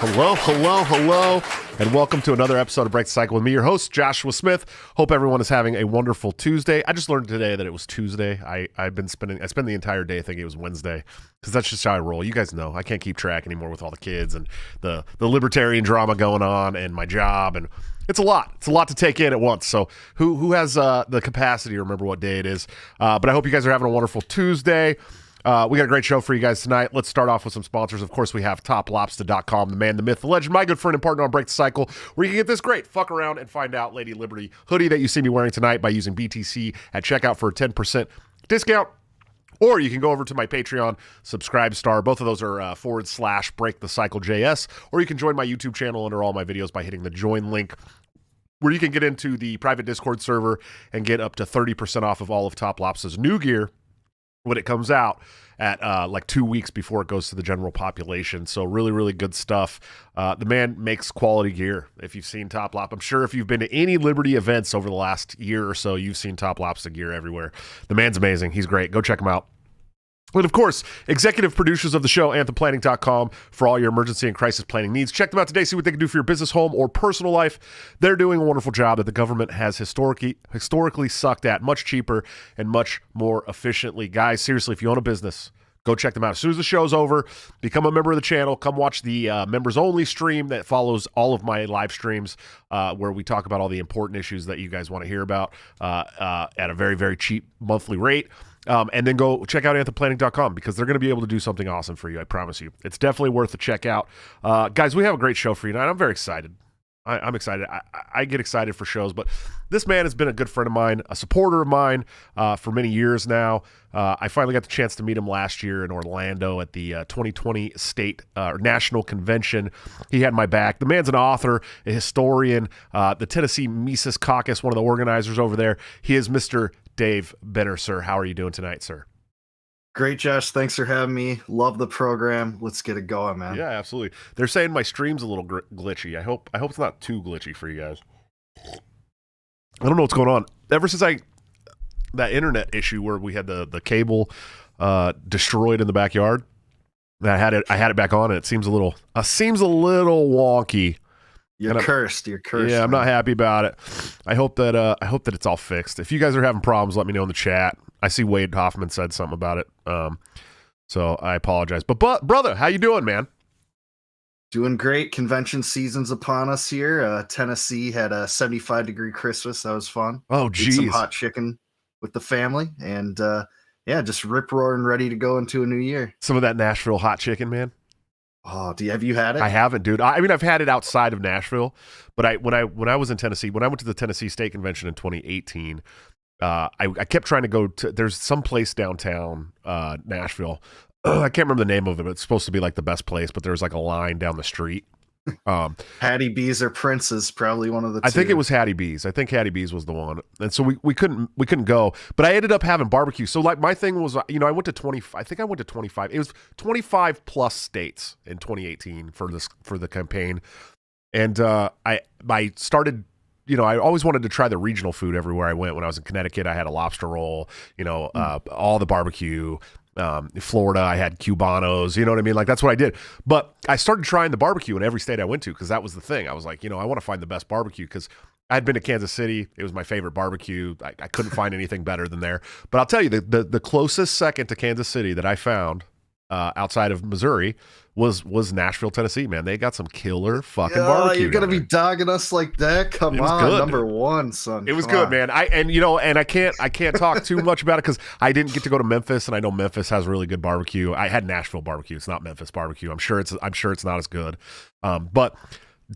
Hello, and welcome to another episode of Break the Cycle with me, your host, Joshua Smith. Hope everyone is having a wonderful Tuesday. I just learned today that it was Tuesday. I spent the entire day thinking it was Wednesday, because that's just how I roll. You guys know, I can't keep track anymore with all the kids and the Libertarian drama going on and my job, and it's a lot. It's a lot to take in at once. So who has the capacity to remember what day it is? But I hope you guys are having a wonderful Tuesday. We got a great show for you guys tonight. Let's start off with some sponsors. Of course, we have toplobster.com, the man, the myth, the legend, my good friend and partner on Break the Cycle, where you can get this great fuck around and find out Lady Liberty hoodie that you see me wearing tonight by using BTC at checkout for a 10% discount. Or you can go over to my Patreon, subscribe star. Both of those are / Break the Cycle JS. Or you can join my YouTube channel under all my videos by hitting the join link, where you can get into the private Discord server and get up to 30% off of all of Top Lobster's new gear when it comes out at like 2 weeks before it goes to the general population. So really, really good stuff. The man makes quality gear. If you've seen Top Lop, I'm sure if you've been to any Liberty events over the last year or so, you've seen Top Lop's gear everywhere. The man's amazing. He's great. Go check him out. And of course, executive producers of the show, anthemplanning.com, for all your emergency and crisis planning needs. Check them out today, see what they can do for your business, home, or personal life. They're doing a wonderful job that the government has historically sucked at, much cheaper and much more efficiently. Guys, seriously, if you own a business, go check them out. As soon as the show's over, become a member of the channel. Come watch the members-only stream that follows all of my live streams, where we talk about all the important issues that you guys want to hear about at a very, very cheap monthly rate. And then go check out anthemplanning.com, because they're going to be able to do something awesome for you. I promise you. It's definitely worth a check out. Guys, we have a great show for you tonight. I'm very excited. I'm excited. I get excited for shows, but this man has been a good friend of mine, a supporter of mine for many years now. I finally got the chance to meet him last year in Orlando at the 2020 state national convention. He had my back. The man's an author, a historian, the Tennessee Mises Caucus, one of the organizers over there. He is Mr. Dave Benner, sir. How are you doing tonight, sir? Great, Josh. Thanks for having me. Love the program. Let's get it going, man. Yeah, absolutely. They're saying my stream's a little glitchy. I hope it's not too glitchy for you guys. I don't know what's going on. Ever since that internet issue where we had the cable destroyed in the backyard, I had it back on, and it seems a little wonky. You're cursed. You're cursed. Yeah, man. I'm not happy about it. I hope that it's all fixed. If you guys are having problems, let me know in the chat. I see Wade Hoffman said something about it, so I apologize. But brother, how you doing, man? Doing great. Convention season's upon us here. Tennessee had a 75-degree Christmas. That was fun. Oh, geez. Some hot chicken with the family, and just rip-roaring, ready to go into a new year. Some of that Nashville hot chicken, man. Oh, have you had it? I haven't, dude. I mean, I've had it outside of Nashville, but when I was in Tennessee, when I went to the Tennessee State Convention in 2018, I kept trying to go to. There's some place downtown Nashville. I can't remember the name of it, but it's supposed to be like the best place, but there was like a line down the street. Hattie B's or Prince's, probably one of the two. I think it was Hattie B's. I think Hattie B's was the one, and so we couldn't go. But I ended up having barbecue. So like my thing was, I went to 20. I think I went to 25. It was 25 plus states in 2018 for the campaign, and I started. I always wanted to try the regional food everywhere I went. When I was in Connecticut, I had a lobster roll. All the barbecue. Florida, I had Cubanos, you know what I mean? Like, that's what I did. But I started trying the barbecue in every state I went to, because that was the thing. I was like, I want to find the best barbecue, because I had been to Kansas City. It was my favorite barbecue. I couldn't find anything better than there. But I'll tell you, the closest second to Kansas City that I found outside of Missouri was Nashville, Tennessee, man. They got some killer fucking barbecue. You're gonna be dogging us like that? Come on, good, number one, son. It was good, man. I can't talk too much about it, because I didn't get to go to Memphis, and I know Memphis has really good barbecue. I had Nashville barbecue. It's not Memphis barbecue. I'm sure it's not as good. But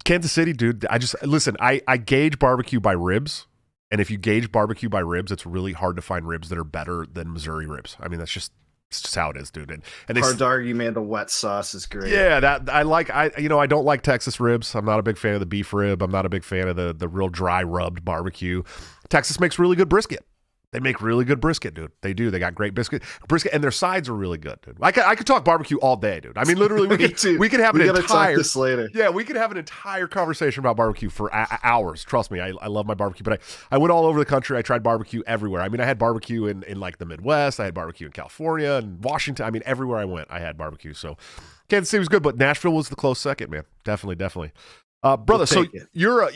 Kansas City, dude. I gauge barbecue by ribs. And if you gauge barbecue by ribs, it's really hard to find ribs that are better than Missouri ribs. I mean, it's just how it is, dude. And hard to argue, man. The wet sauce is great. Yeah, I don't like Texas ribs. I'm not a big fan of the beef rib. I'm not a big fan of the real dry rubbed barbecue. Texas makes really good brisket. They make really good brisket, dude. They do. They got great brisket, and their sides are really good, dude. I could talk barbecue all day, dude. I mean, literally, we could have an entire this later. Yeah, we could have an entire conversation about barbecue for hours. Trust me, I love my barbecue, but I went all over the country. I tried barbecue everywhere. I mean, I had barbecue in like the Midwest. I had barbecue in California and Washington. I mean, everywhere I went, I had barbecue. So Kansas City was good, but Nashville was the close second, man. Definitely. Brother, so you're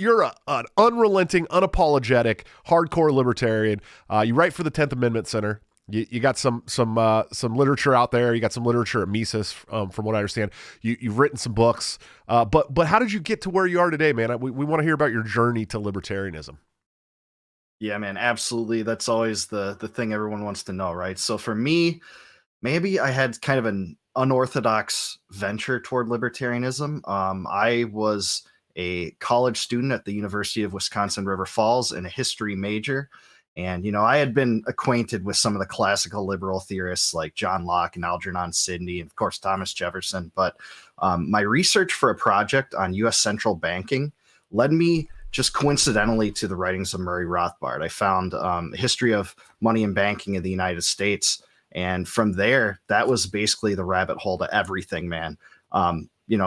an unrelenting, unapologetic, hardcore libertarian. You write for the 10th Amendment Center. You got some literature out there. You got some literature at Mises, from what I understand. You've written some books. But how did you get to where you are today, man? We want to hear about your journey to libertarianism. Yeah, man, absolutely. That's always the thing everyone wants to know, right? So for me, maybe I had kind of an unorthodox venture toward libertarianism. I was a college student at the University of Wisconsin River Falls and a history major. And, I had been acquainted with some of the classical liberal theorists like John Locke and Algernon Sidney, and of course, Thomas Jefferson. But my research for a project on U.S. central banking led me just coincidentally to the writings of Murray Rothbard. I found a history of money and banking in the United States. And from there, that was basically the rabbit hole to everything, man.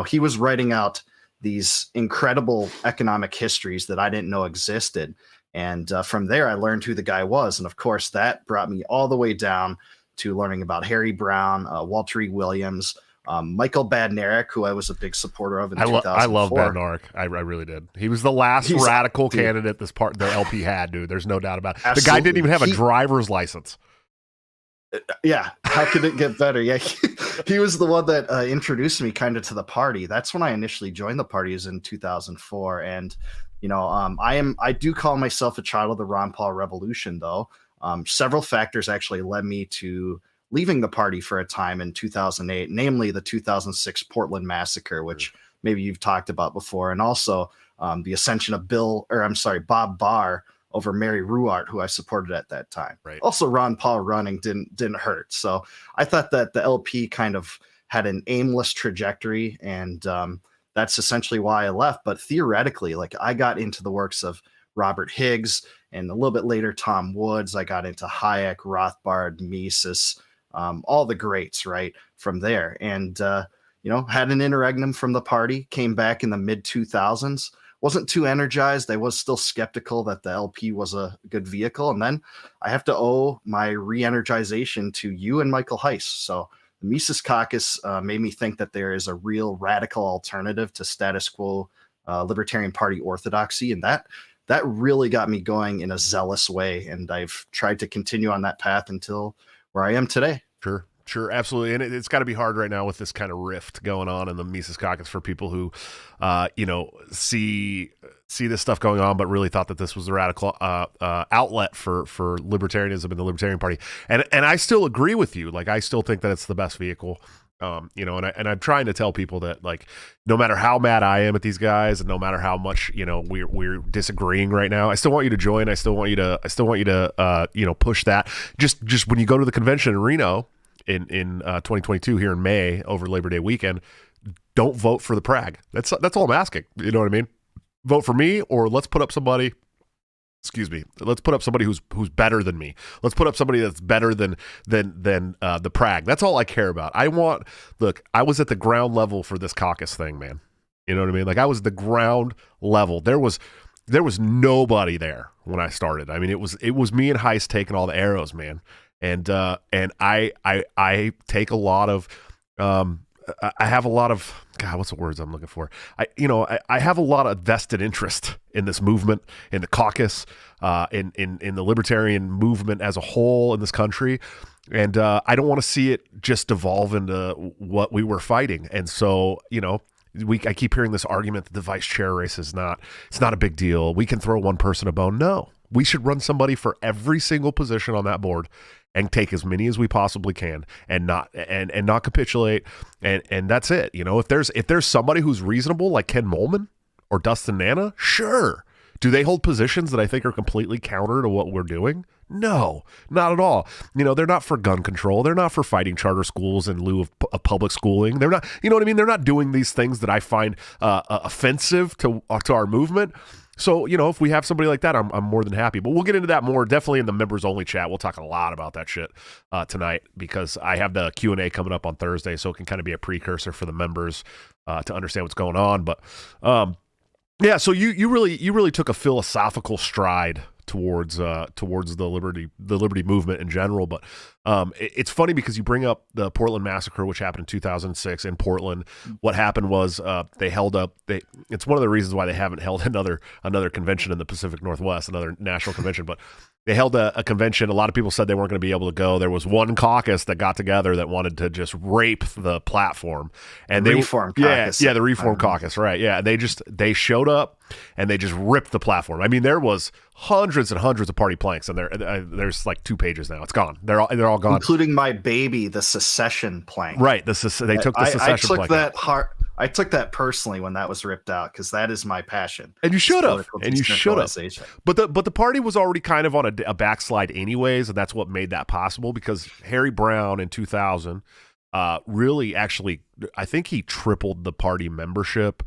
He was writing out these incredible economic histories that I didn't know existed. And from there, I learned who the guy was. And of course, that brought me all the way down to learning about Harry Brown, Walter E. Williams, Michael Badnarik, who I was a big supporter of in 2004. I love Badnarik. I really did. He was the last radical candidate the LP had, dude. There's no doubt about it. Absolutely. The guy didn't even have a driver's license. Yeah. How could it get better? Yeah. He was the one that introduced me kind of to the party. That's when I initially joined the party, is in 2004. And I do call myself a child of the Ron Paul Revolution, though. Several factors actually led me to leaving the party for a time in 2008, namely the 2006 Portland massacre, which maybe you've talked about before, and also the ascension of Bob Barr over Mary Ruart, who I supported at that time. Right. Also, Ron Paul running didn't hurt. So I thought that the LP kind of had an aimless trajectory, and that's essentially why I left. But theoretically, like, I got into the works of Robert Higgs, and a little bit later, Tom Woods. I got into Hayek, Rothbard, Mises, all the greats, right, from there. And, had an interregnum from the party, came back in the mid 2000s, wasn't too energized. I was still skeptical that the LP was a good vehicle. And then I have to owe my re-energization to you and Michael Heiss. So the Mises Caucus made me think that there is a real radical alternative to status quo Libertarian Party orthodoxy. And that really got me going in a zealous way. And I've tried to continue on that path until where I am today. Sure, absolutely. And it's got to be hard right now with this kind of rift going on in the Mises Caucus for people who, see this stuff going on, but really thought that this was the radical outlet for libertarianism and the Libertarian Party. And I still agree with you. Like, I still think that it's the best vehicle. And I'm trying to tell people that, like, no matter how mad I am at these guys, and no matter how much we're disagreeing right now, I still want you to join. I still want you to push that. Just when you go to the convention in Reno in 2022 here in May over Labor Day weekend, don't vote for the Prague. That's all I'm asking. You know what I mean? Vote for me, or let's put up somebody. Let's put up somebody who's better than me. Let's put up somebody that's better than the Prague. That's all I care about. I was at the ground level for this caucus thing, man. You know what I mean? Like, I was at the ground level. There was nobody there when I started. I mean, it was me and Heiss taking all the arrows, man. And I take a lot of I have a lot of, God, what's the words I'm looking for? I have a lot of vested interest in this movement, in the caucus, in the libertarian movement as a whole in this country. And I don't want to see it just devolve into what we were fighting. And so, I keep hearing this argument that the vice chair race it's not a big deal. We can throw one person a bone. No, we should run somebody for every single position on that board and take as many as we possibly can, and not capitulate. And that's it. If there's somebody who's reasonable, like Ken Mollman or Dustin Nana, sure. Do they hold positions that I think are completely counter to what we're doing? No, not at all. They're not for gun control. They're not for fighting charter schools in lieu of public schooling. They're not, you know what I mean? They're not doing these things that I find offensive to our movement. So, if we have somebody like that, I'm more than happy. But we'll get into that more definitely in the members only chat. We'll talk a lot about that shit tonight, because I have the Q&A coming up on Thursday, so it can kind of be a precursor for the members to understand what's going on. But yeah, so you really took a philosophical stride towards the liberty movement in general. But it's funny because you bring up the Portland massacre, which happened in 2006 in Portland. What happened was they held up. It's one of the reasons why they haven't held another convention in the Pacific Northwest, another national convention, but. They held a convention. A lot of people said they weren't going to be able to go. There was one caucus that got together that wanted to just rape the platform. And Reform Caucus. Yeah, the Reform Caucus, right. Yeah, they showed up and they just ripped the platform. I mean, there was hundreds and hundreds of party planks, and there's like 2 pages now. It's gone. They're all gone. Including my baby, the secession plank. Right, they took the secession plank. I took that personally when that was ripped out because that is my passion. And you should have. But the party was already kind of on a backslide anyways, and that's what made that possible because Harry Brown in 2000 really actually, I think he tripled the party membership.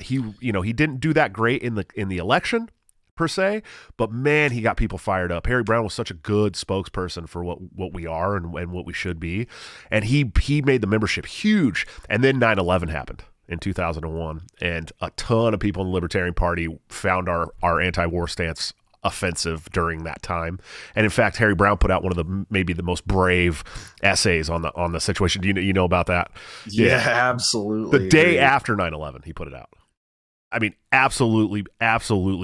He didn't do that great in the election per se, but man, he got people fired up. Harry Brown was such a good spokesperson for what we are and what we should be, and he made the membership huge. And then 9/11 happened in 2001, and a ton of people in the Libertarian Party found our anti-war stance offensive during that time. And in fact, Harry Brown put out one of maybe the most brave essays on the situation. Do you know about that? Yeah, absolutely. The day after 9/11, he put it out. I mean, absolutely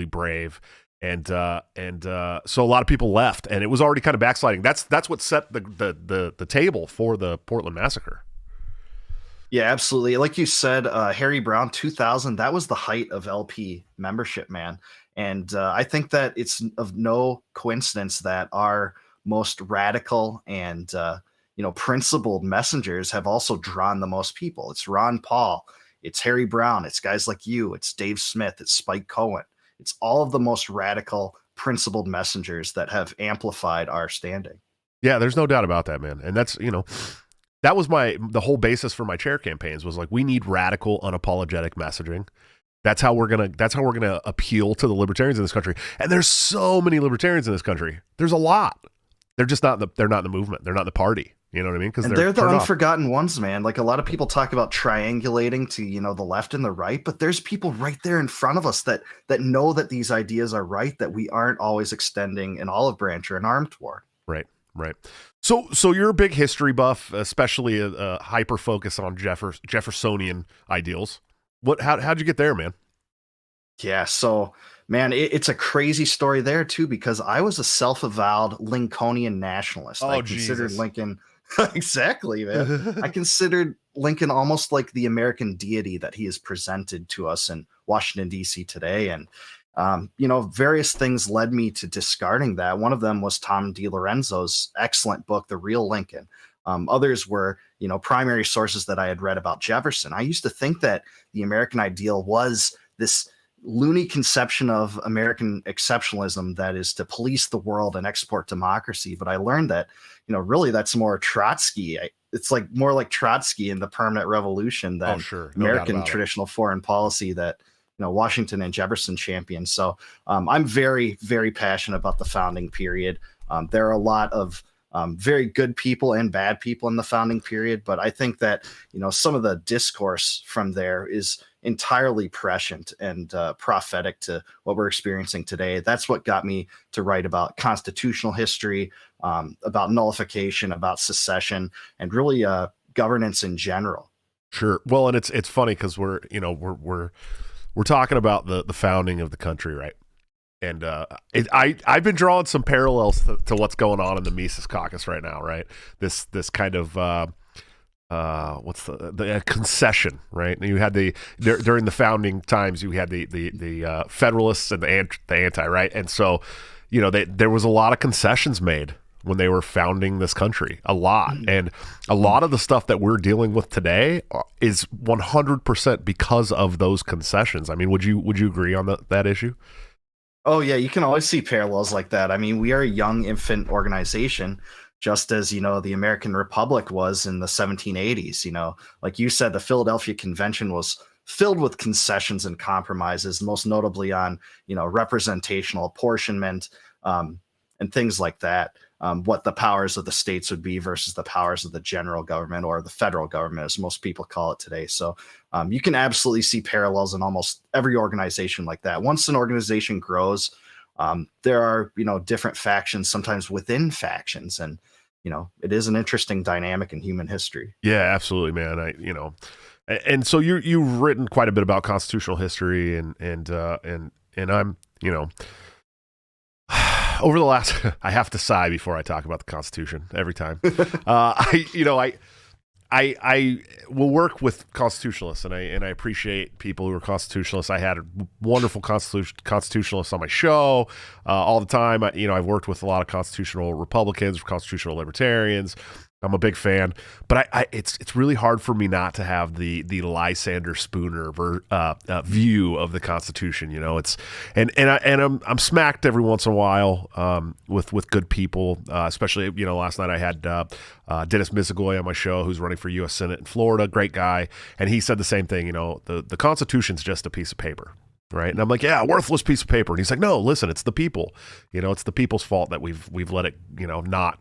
brave. And so a lot of people left, and it was already kind of backsliding. That's what set the table for the Portland massacre. Yeah, absolutely. Like you said, Harry Brown, 2000, that was the height of LP membership, man. And I think that it's of no coincidence that our most radical and principled messengers have also drawn the most people. It's Ron Paul. It's Harry Brown. It's guys like you. It's Dave Smith. It's Spike Cohen. It's all of the most radical, principled messengers that have amplified our standing. Yeah, there's no doubt about that, man. And that's, that was the whole basis for my chair campaigns was like, we need radical, unapologetic messaging. That's how we're gonna appeal to the libertarians in this country. And there's so many libertarians in this country. There's a lot. They're just they're not in the movement. They're not in the party. You know what I mean? Because they're the unforgotten ones, man. Like a lot of people talk about triangulating to, the left and the right, but there's people right there in front of us that know that these ideas are right, that we aren't always extending an olive branch or an arm toward. Right. So you're a big history buff, especially a hyper focus on Jeffersonian ideals. How'd you get there, man? Yeah, so man, it's a crazy story there too, because I was a self-avowed Lincolnian nationalist. Oh, I considered Lincoln exactly, man. I considered Lincoln almost like the American deity that he is presented to us in Washington, D.C. today. And various things led me to discarding that. One of them was Tom DiLorenzo's excellent book, The Real Lincoln. Others were, primary sources that I had read about Jefferson. I used to think that the American ideal was this loony conception of American exceptionalism that is to police the world and export democracy. But I learned that, really that's more Trotsky. It's like more like Trotsky in the Permanent Revolution than American traditional foreign policy that, Washington and Jefferson championed. So I'm very, very passionate about the founding period. There are a lot of very good people and bad people in the founding period, but I think that some of the discourse from there is entirely prescient and prophetic to what we're experiencing today. That's what got me to write about constitutional history, about nullification, about secession, and really governance in general. Sure. Well, and it's funny because we're talking about the founding of the country, right? And I've been drawing some parallels to what's going on in the Mises Caucus right now, right? This kind of what's the concession, right? And you had during the founding times, you had the Federalists and the anti, right? And so there was a lot of concessions made when they were founding this country, a lot. And a lot of the stuff that we're dealing with today is 100% because of those concessions. I mean, would you agree on that issue? Oh, yeah, you can always see parallels like that. I mean, we are a young infant organization, just as, the American Republic was in the 1780s. Like you said, the Philadelphia Convention was filled with concessions and compromises, most notably on, representational apportionment and things like that. What the powers of the states would be versus the powers of the general government or the federal government, as most people call it today. So you can absolutely see parallels in almost every organization like that. Once an organization grows, There are, different factions sometimes within factions, and it is an interesting dynamic in human history. Yeah, absolutely, man. And so you've written quite a bit about constitutional history, and I'm, over the last, I have to sigh before I talk about the Constitution every time. I will work with constitutionalists, and I appreciate people who are constitutionalists. I had wonderful constitutionalists on my show all the time. I've worked with a lot of constitutional Republicans, constitutional Libertarians. I'm a big fan, but it's really hard for me not to have the Lysander Spooner view of the Constitution. I'm smacked every once in a while with good people, especially last night I had Dennis Misegoy on my show, who's running for U.S. Senate in Florida, great guy, and he said the same thing. The Constitution's just a piece of paper. Right. And I'm like, yeah, worthless piece of paper. And he's like, no, listen, it's the people. It's the people's fault that we've let it, not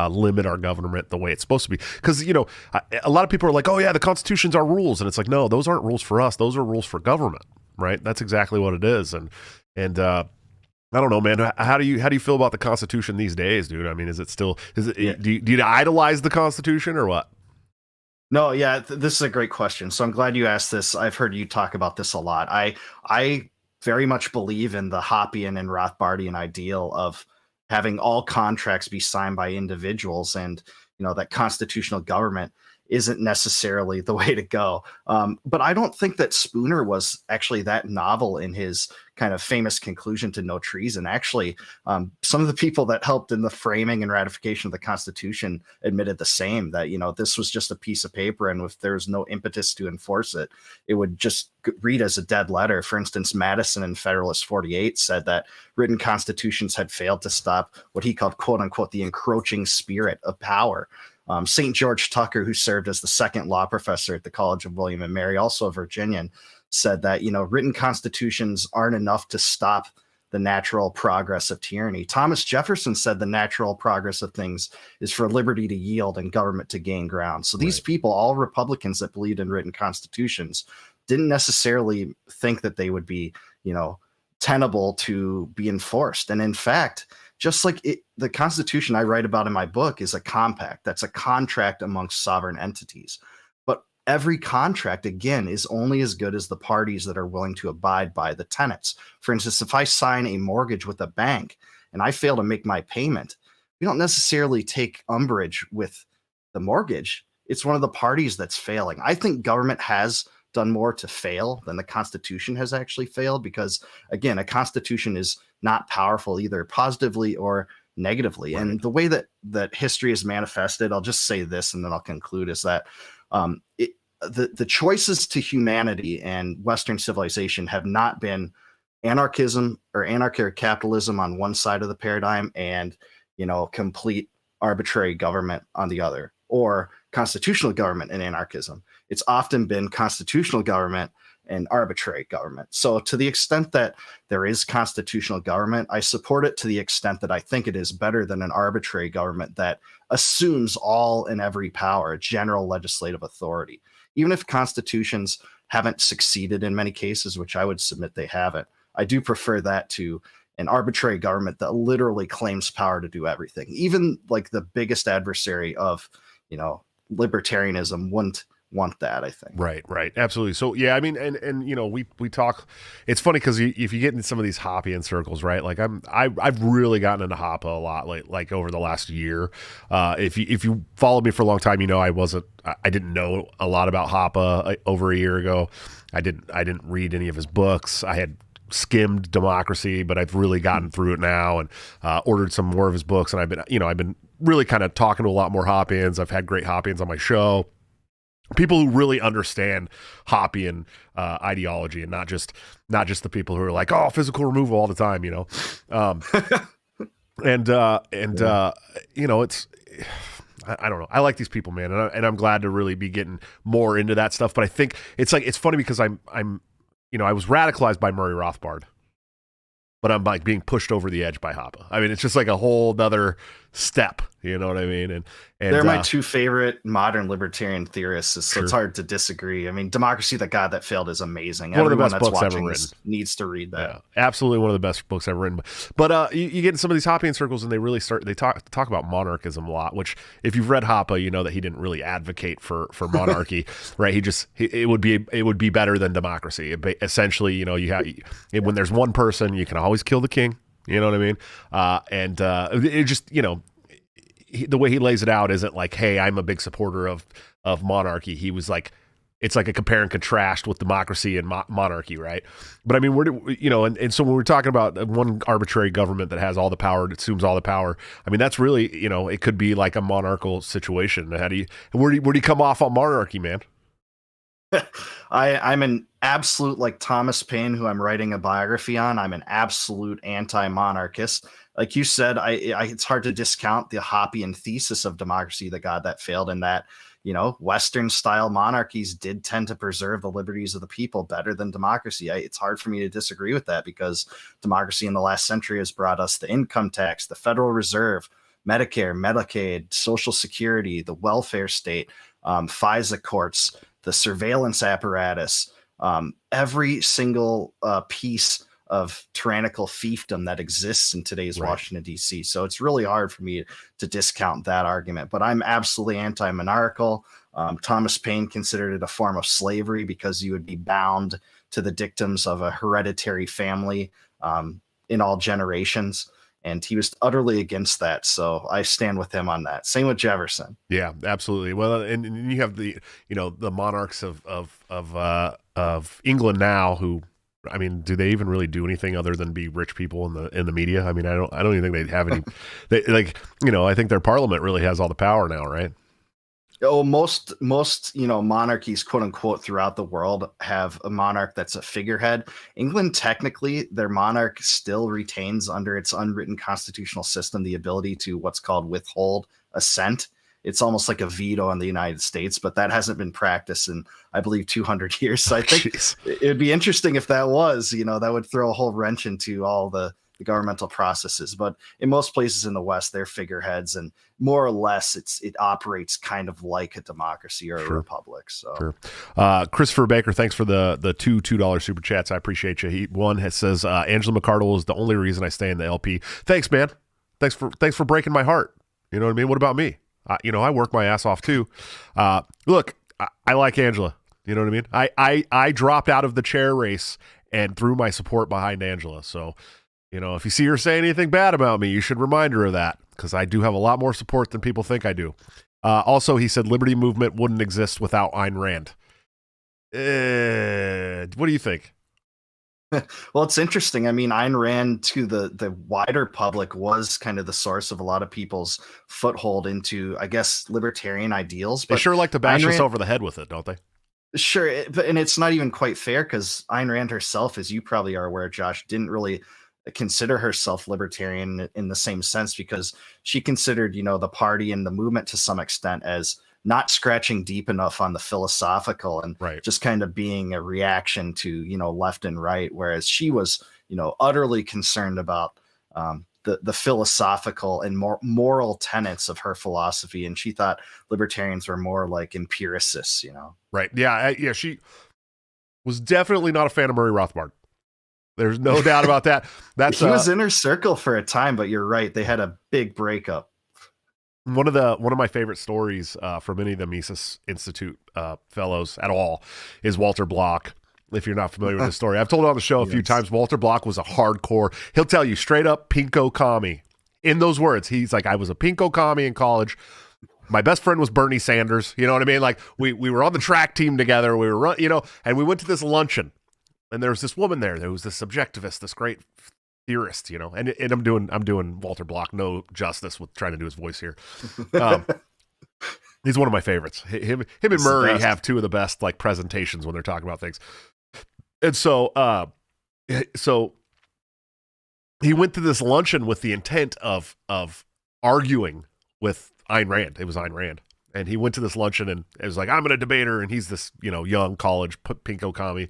limit our government the way it's supposed to be. Because, a lot of people are like, oh, yeah, the Constitution's our rules. And it's like, no, those aren't rules for us. Those are rules for government. Right. That's exactly what it is. And I don't know, man. How do you feel about the Constitution these days, dude? I mean, Yeah. Do you idolize the Constitution or what? No, yeah, this is a great question. So I'm glad you asked this. I've heard you talk about this a lot. I very much believe in the Hoppian and Rothbardian ideal of having all contracts be signed by individuals, and that constitutional government isn't necessarily the way to go. But I don't think that Spooner was actually that novel in his kind of famous conclusion to no treason. Actually, some of the people that helped in the framing and ratification of the Constitution admitted the same, that, this was just a piece of paper, and if there's no impetus to enforce it, it would just read as a dead letter. For instance, Madison in Federalist 48 said that written constitutions had failed to stop what he called, quote unquote, the encroaching spirit of power. St. George Tucker, who served as the second law professor at the College of William and Mary, also a Virginian, said that, written constitutions aren't enough to stop the natural progress of tyranny. Thomas Jefferson said the natural progress of things is for liberty to yield and government to gain ground. So these people, all Republicans that believed in written constitutions, didn't necessarily think that they would be, tenable to be enforced. And in fact, just like the Constitution I write about in my book is a compact. That's a contract amongst sovereign entities. But every contract, again, is only as good as the parties that are willing to abide by the tenets. For instance, if I sign a mortgage with a bank and I fail to make my payment, we don't necessarily take umbrage with the mortgage. It's one of the parties that's failing. I think government has done more to fail than the Constitution has actually failed, because, again, a Constitution is not powerful either positively or negatively. Right. And the way that history is manifested, I'll just say this and then I'll conclude, is that the choices to humanity and Western civilization have not been anarchism or anarchy or capitalism on one side of the paradigm and, complete arbitrary government on the other, or constitutional government and anarchism. It's often been constitutional government and arbitrary government. So to the extent that there is constitutional government, I support it to the extent that I think it is better than an arbitrary government that assumes all and every power, general legislative authority. Even if constitutions haven't succeeded in many cases, which I would submit they haven't, I do prefer that to an arbitrary government that literally claims power to do everything. Even like the biggest adversary of, libertarianism wouldn't want that, I think. Right. Absolutely. So, yeah, I mean, and we talk, it's funny because if you get into some of these Hoppian circles, right? Like I've really gotten into Hoppe a lot, like over the last year. If you followed me for a long time, I didn't know a lot about Hoppe over a year ago. I didn't read any of his books. I had skimmed Democracy, but I've really gotten through it now and ordered some more of his books. And I've been really kind of talking to a lot more Hoppians. I've had great Hoppians on my show. People who really understand Hoppian ideology, and not just the people who are like, oh, physical removal all the time, it's, I don't know. I like these people, man, and I'm glad to really be getting more into that stuff. But I think it's funny because I was radicalized by Murray Rothbard, but I'm like being pushed over the edge by Hoppe. I mean, it's just like a whole other step. You know what I mean? And they're my two favorite modern libertarian theorists, so Sure. it's hard to disagree. I mean, Democracy That God That Failed is amazing. One of the Everyone best that's books ever watching written. this needs to read that. Yeah, absolutely one of the best books ever written. But you get in some of these Hoppian circles, and they talk about monarchism a lot. Which, if you've read Hoppe, you know that he didn't really advocate for monarchy, right? It would be better than democracy. Essentially, you know, when there's one person, you can always kill the king. You know what I mean? It just, you know, the way he lays it out isn't like, hey, I'm a big supporter of monarchy. He was like, it's like a compare and contrast with democracy and monarchy, right? But I mean, and so when we're talking about one arbitrary government that has all the power, it assumes all the power. I mean, that's really, you know, it could be like a monarchical situation. Where do you come off on monarchy, man? I'm an absolute, like Thomas Paine, who I'm writing a biography on. I'm an absolute anti-monarchist. Like you said, it's hard to discount the Hoppian thesis of Democracy That God That Failed, in that, you know, Western style monarchies did tend to preserve the liberties of the people better than democracy. It's hard for me to disagree with that, because democracy in the last century has brought us the income tax, the Federal Reserve, Medicare, Medicaid, Social Security, the welfare state, FISA courts, the surveillance apparatus, every single piece of tyrannical fiefdom that exists in today's Right. Washington, D.C. So it's really hard for me to discount that argument. But I'm absolutely anti-monarchical. Thomas Paine considered it a form of slavery, because you would be bound to the dictums of a hereditary family in all generations. And he was utterly against that. So I stand with him on that. Same with Jefferson. Yeah, absolutely. Well, and you have the monarchs of England now, who, I mean, do they even really do anything other than be rich people in the media? I mean, I don't even think they have any. I think their parliament really has all the power now, right? Oh, most monarchies, quote unquote, throughout the world have a monarch that's a figurehead. England, technically, their monarch still retains, under its unwritten constitutional system, the ability to what's called withhold assent. It's almost like a veto in the United States, but that hasn't been practiced in, I believe, 200 years. So I think it would be interesting if that was, that would throw a whole wrench into all the governmental processes. But in most places in the West, they're figureheads, and more or less it operates kind of like a democracy or a republic. So sure. Christopher Baker, thanks for the $2 super chats. I appreciate you. One says Angela McArdle is the only reason I stay in the LP. Thanks, man. Thanks for breaking my heart. You know what I mean? What about me? I work my ass off too. Look, I like Angela. You know what I mean? I dropped out of the chair race and threw my support behind Angela. So, if you see her say anything bad about me, you should remind her of that, because I do have a lot more support than people think I do. Also, he said Liberty Movement wouldn't exist without Ayn Rand. What do you think? Well, it's interesting. I mean, Ayn Rand, to the wider public, was kind of the source of a lot of people's foothold into, I guess, libertarian ideals. But they sure like to bash us over the head with it, don't they? Sure. And it's not even quite fair, because Ayn Rand herself, as you probably are aware, Josh, didn't really consider herself libertarian in the same sense, because she considered, the party and the movement to some extent as not scratching deep enough on the philosophical, and just kind of being a reaction to, left and right. Whereas she was, utterly concerned about the philosophical and more moral tenets of her philosophy. And she thought libertarians were more like empiricists, Right. Yeah. She was definitely not a fan of Murray Rothbard. There's no doubt about that. He was in her circle for a time, but you're right. They had a big breakup. One of my favorite stories from any of the Mises Institute fellows at all is Walter Block. If you're not familiar with this story, I've told it on the show a few times. Walter Block was a hardcore. He'll tell you straight up pinko commie. In those words, he's like, I was a pinko commie in college. My best friend was Bernie Sanders. You know what I mean? Like we were on the track team together. We were and we went to this luncheon. And there was this woman there. There was this subjectivist, this great theorist, and I'm doing Walter Block no justice with trying to do his voice here. He's one of my favorites. Him and Murray have two of the best presentations when they're talking about things. And so he went to this luncheon with the intent of arguing with Ayn Rand. It was Ayn Rand. And he went to this luncheon and it was like, I'm going to debate her. And he's this, young college pinko commie.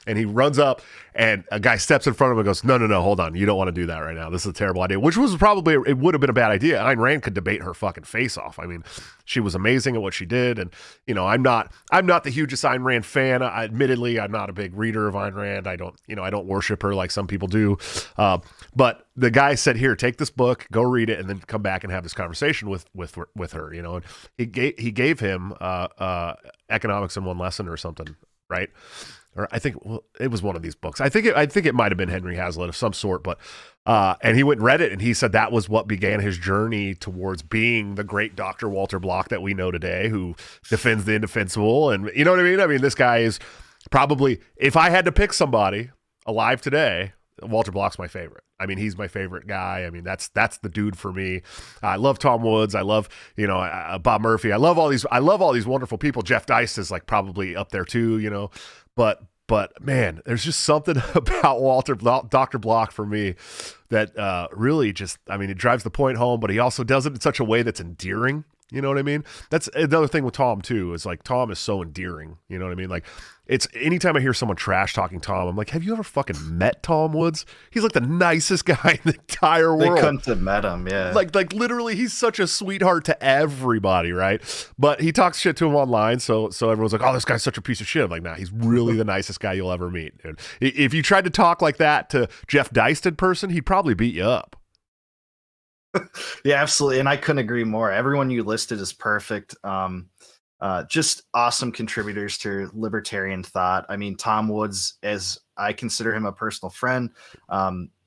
And he runs up and a guy steps in front of him and goes, no, hold on. You don't want to do that right now. This is a terrible idea, which was probably, it would have been a bad idea. Ayn Rand could debate her fucking face off. I mean, she was amazing at what she did. And, I'm not the hugest Ayn Rand fan. Admittedly, I'm not a big reader of Ayn Rand. I don't worship her like some people do. But the guy said, here, take this book, go read it, and then come back and have this conversation with her, and he gave him Economics in One Lesson or something, right? Or I think it was one of these books. I think it might have been Henry Hazlitt of some sort, but and he went and read it, and he said that was what began his journey towards being the great Dr. Walter Block that we know today, who defends the indefensible. And you know what I mean? I mean, this guy is probably, if I had to pick somebody alive today, Walter Block's my favorite. I mean, he's my favorite guy. I mean, that's the dude for me. I love Tom Woods. I love, Bob Murphy. I love all these wonderful people. Jeff Deist is like probably up there too, but man, there's just something about Dr. Block for me that really just, I mean, it drives the point home, but he also does it in such a way that's endearing. You know what I mean? That's another thing with Tom too, is like Tom is so endearing. You know what I mean? Like, it's anytime I hear someone trash talking Tom, I'm like, have you ever fucking met Tom Woods? He's like the nicest guy in the entire world. They couldn't have met him, yeah. Like literally, he's such a sweetheart to everybody, right? But he talks shit to him online, so everyone's like, oh, this guy's such a piece of shit. I'm like, nah, he's really the nicest guy you'll ever meet. Dude. If you tried to talk like that to Jeff Deist in person, he'd probably beat you up. Yeah, absolutely. And I couldn't agree more. Everyone you listed is perfect. Just awesome contributors to libertarian thought. I mean, Tom Woods, as I consider him a personal friend,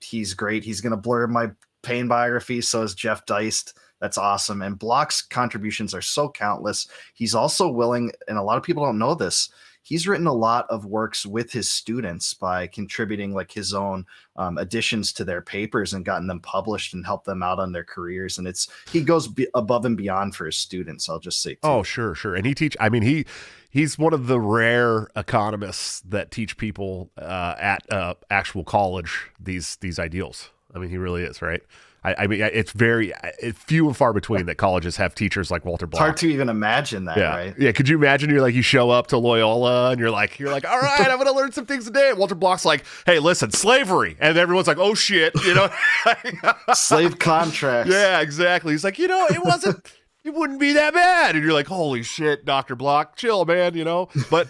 he's great. He's going to blur my Paine biography. So is Jeff Deist. That's awesome. And Block's contributions are so countless. He's also willing, and a lot of people don't know this, he's written a lot of works with his students by contributing like his own additions to their papers and gotten them published and helped them out on their careers. And he goes above and beyond for his students. I'll just say, too. Oh, sure. And he's one of the rare economists that teach people at actual college these ideals. I mean, he really is, right? I mean, it's few and far between that colleges have teachers like Walter Block. It's hard to even imagine that, right? Yeah. Could you imagine you show up to Loyola and you're like, all right, I'm going to learn some things today. And Walter Block's like, hey, listen, slavery. And everyone's like, oh shit, Slave contracts. Yeah, exactly. He's like, it wouldn't be that bad. And you're like, holy shit, Dr. Block, chill, man, But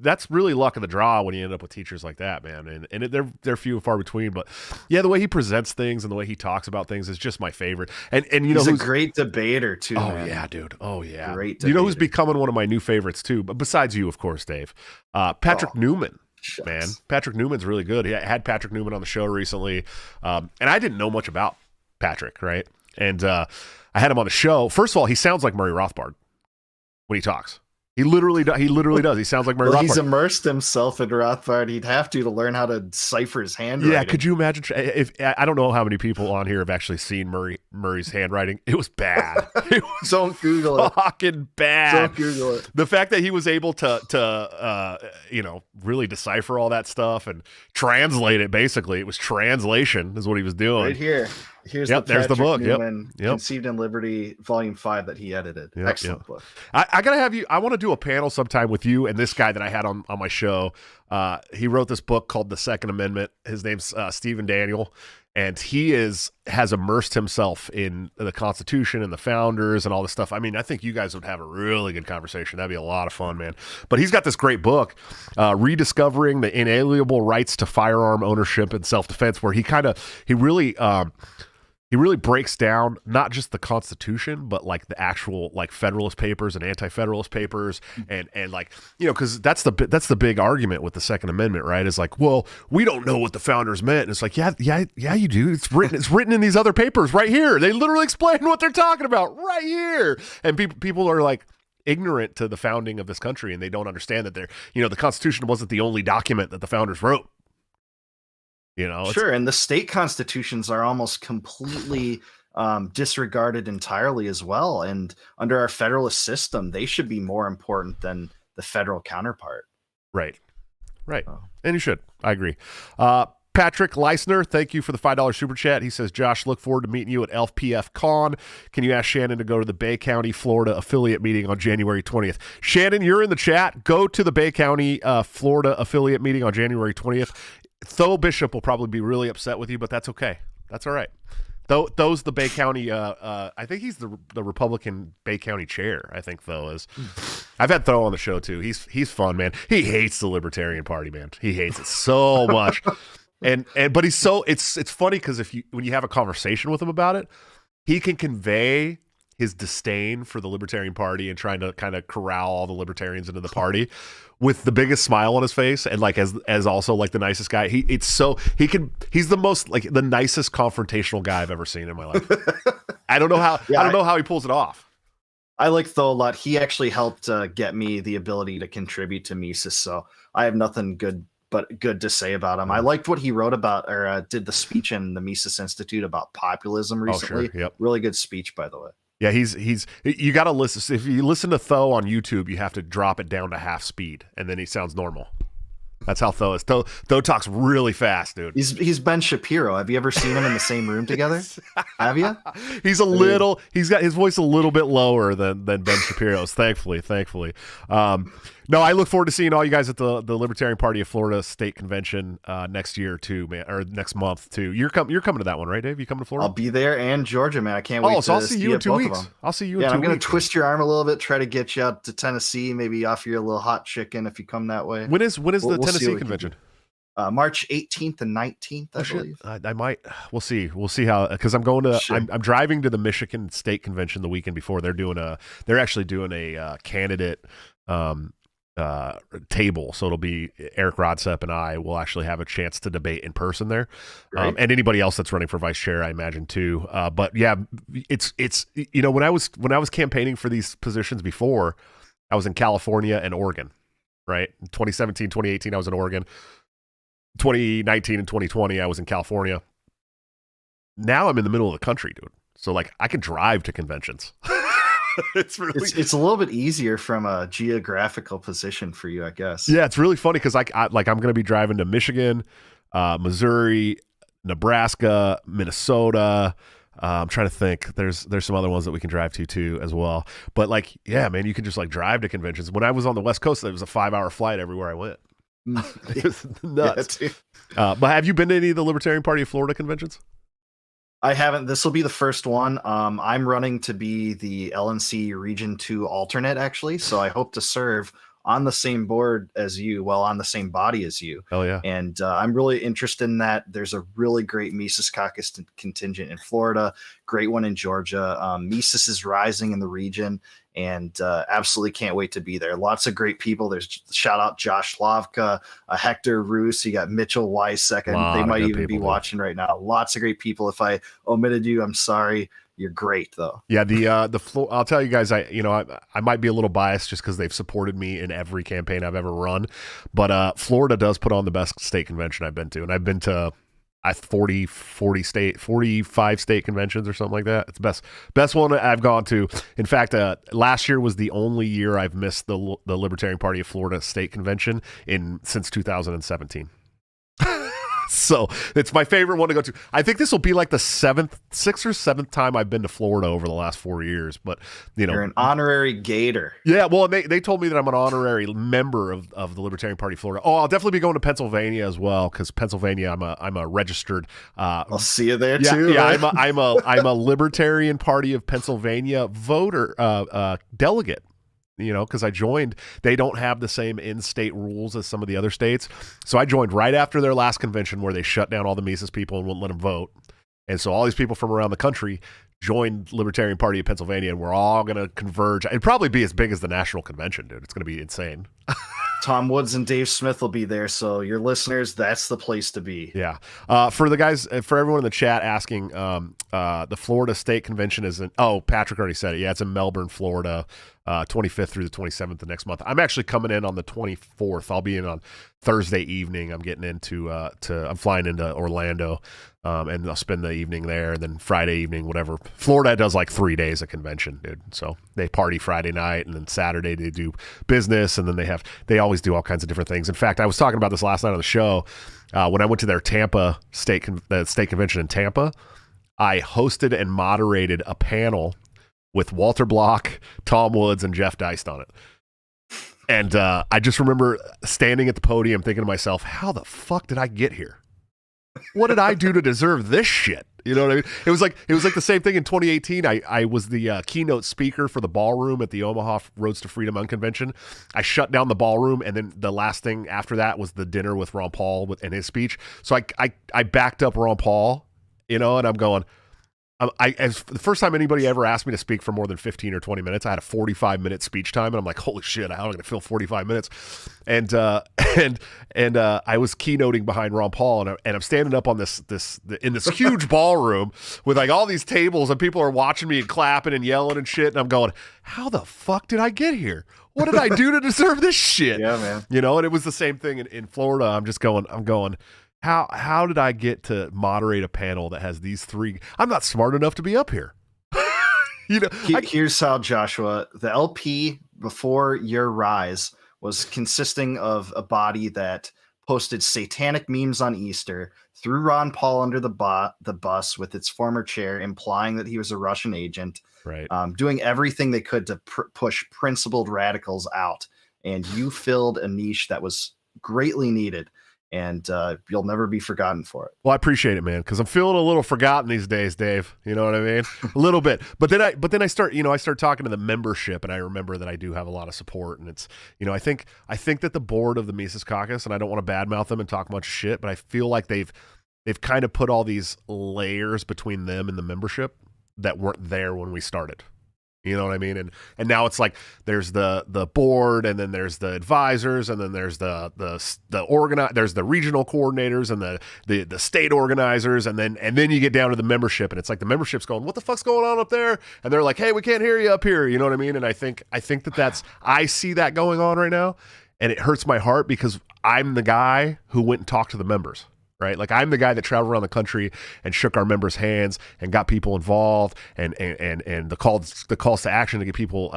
that's really luck of the draw when you end up with teachers like that, man. And they're few and far between. But yeah, the way he presents things and the way he talks about things is just my favorite. And he's a great debater too. Oh, man. Yeah, dude. Oh, yeah. Great debater. Who's becoming one of my new favorites too? But besides you, of course, Dave, Patrick Newman. Shucks. Man, Patrick Newman's really good. He had Patrick Newman on the show recently. And I didn't know much about Patrick, right? And I had him on the show. First of all, he sounds like Murray Rothbard when he talks. He literally does. He sounds like Murray Rothbard. He's immersed himself in Rothbard. He'd have to learn how to decipher his handwriting. Yeah, could you imagine? If I don't know how many people on here have actually seen Murray's handwriting. It was bad. It was Don't Google it. Fucking bad. Don't Google it. The fact that he was able to really decipher all that stuff and translate it. Basically, it was translation is what he was doing. Right here. Here's there's the book. Newman, Conceived in Liberty, Volume 5 that he edited. Excellent book. I gotta have you. I want to do a panel sometime with you and this guy that I had on my show. He wrote this book called The Second Amendment. His name's Stephen Daniel, and he has immersed himself in the Constitution and the founders and all this stuff. I mean, I think you guys would have a really good conversation. That'd be a lot of fun, man. But he's got this great book, Rediscovering the Inalienable Rights to Firearm Ownership and Self-Defense, where he really breaks down not just the Constitution, but like the actual like Federalist Papers and Anti-Federalist Papers, and like because that's the big argument with the Second Amendment, right? Is like, well, we don't know what the founders meant, and it's like, yeah, you do. It's written in these other papers right here. They literally explain what they're talking about right here, and people are like ignorant to the founding of this country, and they don't understand that the Constitution wasn't the only document that the founders wrote. Sure, and the state constitutions are almost completely disregarded entirely as well. And under our federalist system, they should be more important than the federal counterpart. Right. Oh. And you should. I agree. Patrick Leisner, thank you for the $5 super chat. He says, Josh, look forward to meeting you at LPF Con. Can you ask Shannon to go to the Bay County, Florida affiliate meeting on January 20th? Shannon, you're in the chat. Go to the Bay County, Florida affiliate meeting on January 20th. Tho Bishop will probably be really upset with you, but that's okay. That's all right. Tho's the Bay County, I think he's the Republican Bay County chair, I think Tho is. I've had Tho on the show, too. He's fun, man. He hates the Libertarian Party, man. He hates it so much. But he's so, it's funny because when you have a conversation with him about it, he can convey his disdain for the Libertarian Party and trying to kind of corral all the libertarians into the party with the biggest smile on his face, and like as also like the nicest guy. He's the most like the nicest confrontational guy I've ever seen in my life. I don't know how he pulls it off. I like Tho a lot. He actually helped get me the ability to contribute to Mises, so I have nothing good to say about him. I liked what he wrote about, or did the speech in the Mises Institute about populism recently. Oh, sure. Yep. Really good speech, by the way. Yeah, you got to listen. If you listen to Tho on YouTube, you have to drop it down to half speed, and then he sounds normal. That's how Tho is. Tho talks really fast, dude. He's Ben Shapiro. Have you ever seen him in the same room together? Have you? He's got his voice a little bit lower than Ben Shapiro's, thankfully. No, I look forward to seeing all you guys at the Libertarian Party of Florida State Convention next year too, man, or next month too. You're coming to that one, right, Dave? You coming to Florida? I'll be there, and Georgia, man. I can't wait. So I'll see you in 2 weeks. I'll see you in 2 weeks. I'm gonna twist your arm a little bit, try to get you out to Tennessee, maybe offer you a little hot chicken if you come that way. When is the Tennessee convention? March 18th and 19th, I believe. I might. We'll see how, because I'm going to. Sure. I'm driving to the Michigan State Convention the weekend before. They're actually doing a candidate table, so it'll be Eric Rodsep and I will actually have a chance to debate in person there, and anybody else that's running for vice chair, I imagine too. But yeah, it's when I was campaigning for these positions before, I was in California and Oregon, right? 2017, 2018, I was in Oregon. 2019 and 2020, I was in California. Now I'm in the middle of the country, dude. So like I can drive to conventions. It's a little bit easier from a geographical position for you, I guess. Yeah, it's really funny because I'm going to be driving to Michigan, Missouri, Nebraska, Minnesota. I'm trying to think. There's some other ones that we can drive to too as well. But like, yeah, man, you can just like drive to conventions. When I was on the West Coast, it was a 5-hour flight everywhere I went. It's nuts. But have you been to any of the Libertarian Party of Florida conventions? I haven't. This will be the first one. I'm running to be the LNC Region 2 alternate, actually. So I hope to serve on the same board as you, on the same body as you. Oh, yeah. And I'm really interested in that. There's a really great Mises Caucus contingent in Florida, great one in Georgia. Mises is rising in the region, and absolutely can't wait to be there. Lots of great people. There's shout out Josh Slavka, Hector Roos. You got Mitchell Weissek. They might even be watching right now. Lots of great people. If I omitted you, I'm sorry. You're great though. Yeah, I'll tell you guys, I might be a little biased just because they've supported me in every campaign I've ever run, but Florida does put on the best state convention I've been to, and I've been to 45 state conventions or something like that. It's the best one I've gone to. In fact, last year was the only year I've missed the Libertarian Party of Florida state convention since 2017. So it's my favorite one to go to. I think this will be like the sixth or seventh time I've been to Florida over the last 4 years. But you're an honorary Gator. Yeah, well, they told me that I'm an honorary member of the Libertarian Party of Florida. Oh, I'll definitely be going to Pennsylvania as well, because Pennsylvania, I'm a registered. I'll see you there too. Yeah, right? I'm a Libertarian Party of Pennsylvania voter delegate. Because I joined, they don't have the same in-state rules as some of the other states. So I joined right after their last convention where they shut down all the Mises people and wouldn't let them vote. And so all these people from around the country joined Libertarian Party of Pennsylvania, and we're all going to converge. It'd probably be as big as the national convention, dude. It's going to be insane. Tom Woods and Dave Smith will be there. So your listeners, that's the place to be. Yeah. For the guys, for everyone in the chat asking, the Florida State Convention is Patrick already said it. Yeah, it's in Melbourne, Florida. 25th through the 27th of next month. I'm actually coming in on the 24th. I'll be in on Thursday evening. I'm getting into I'm flying into Orlando, and I'll spend the evening there, and then Friday evening, whatever. Florida does like 3 days of convention, dude. So they party Friday night, and then Saturday they do business, and then they have They always do all kinds of different things. In fact, I was talking about this last night on the show. When I went to their Tampa state convention in Tampa, I hosted and moderated a panel with Walter Block, Tom Woods, and Jeff Deist on it. And I just remember standing at the podium thinking to myself, how the fuck did I get here? What did I do to deserve this shit? You know what I mean? It was like the same thing in 2018. I was the keynote speaker for the ballroom at the Omaha Roads to Freedom Unconvention. I shut down the ballroom, and then the last thing after that was the dinner with Ron Paul and his speech. So I backed up Ron Paul, and I'm going. As the first time anybody ever asked me to speak for more than 15 or 20 minutes, I had a 45-minute speech time, and I'm like, holy shit, how am I going to fill 45 minutes? And I was keynoting behind Ron Paul, and I'm standing up on in this huge ballroom with like all these tables, and people are watching me and clapping and yelling and shit, and I'm going, how the fuck did I get here? What did I do to deserve this shit? Yeah, man. And it was the same thing in Florida. I'm going. How did I get to moderate a panel that has these three? I'm not smart enough to be up here. Here's how, Joshua. The LP before your rise was consisting of a body that posted satanic memes on Easter, threw Ron Paul under the bus with its former chair, implying that he was a Russian agent, right? Doing everything they could to push principled radicals out. And you filled a niche that was greatly needed. And you'll never be forgotten for it. Well, I appreciate it, man, because I'm feeling a little forgotten these days, Dave. You know what I mean? A little bit. But then I start talking to the membership, and I remember that I do have a lot of support. And it's, I think that the board of the Mises Caucus, and I don't want to badmouth them and talk much shit, but I feel like they've kind of put all these layers between them and the membership that weren't there when we started. You know what I mean? And now it's like there's the board, and then there's the advisors, and then there's there's the regional coordinators and the state organizers, and then you get down to the membership, and it's like the membership's going, what the fuck's going on up there? And they're like, hey, we can't hear you up here. You know what I mean? And I think that I see that going on right now, and it hurts my heart because I'm the guy who went and talked to the members. Right, like I'm the guy that traveled around the country and shook our members' hands and got people involved, and the calls to action to get people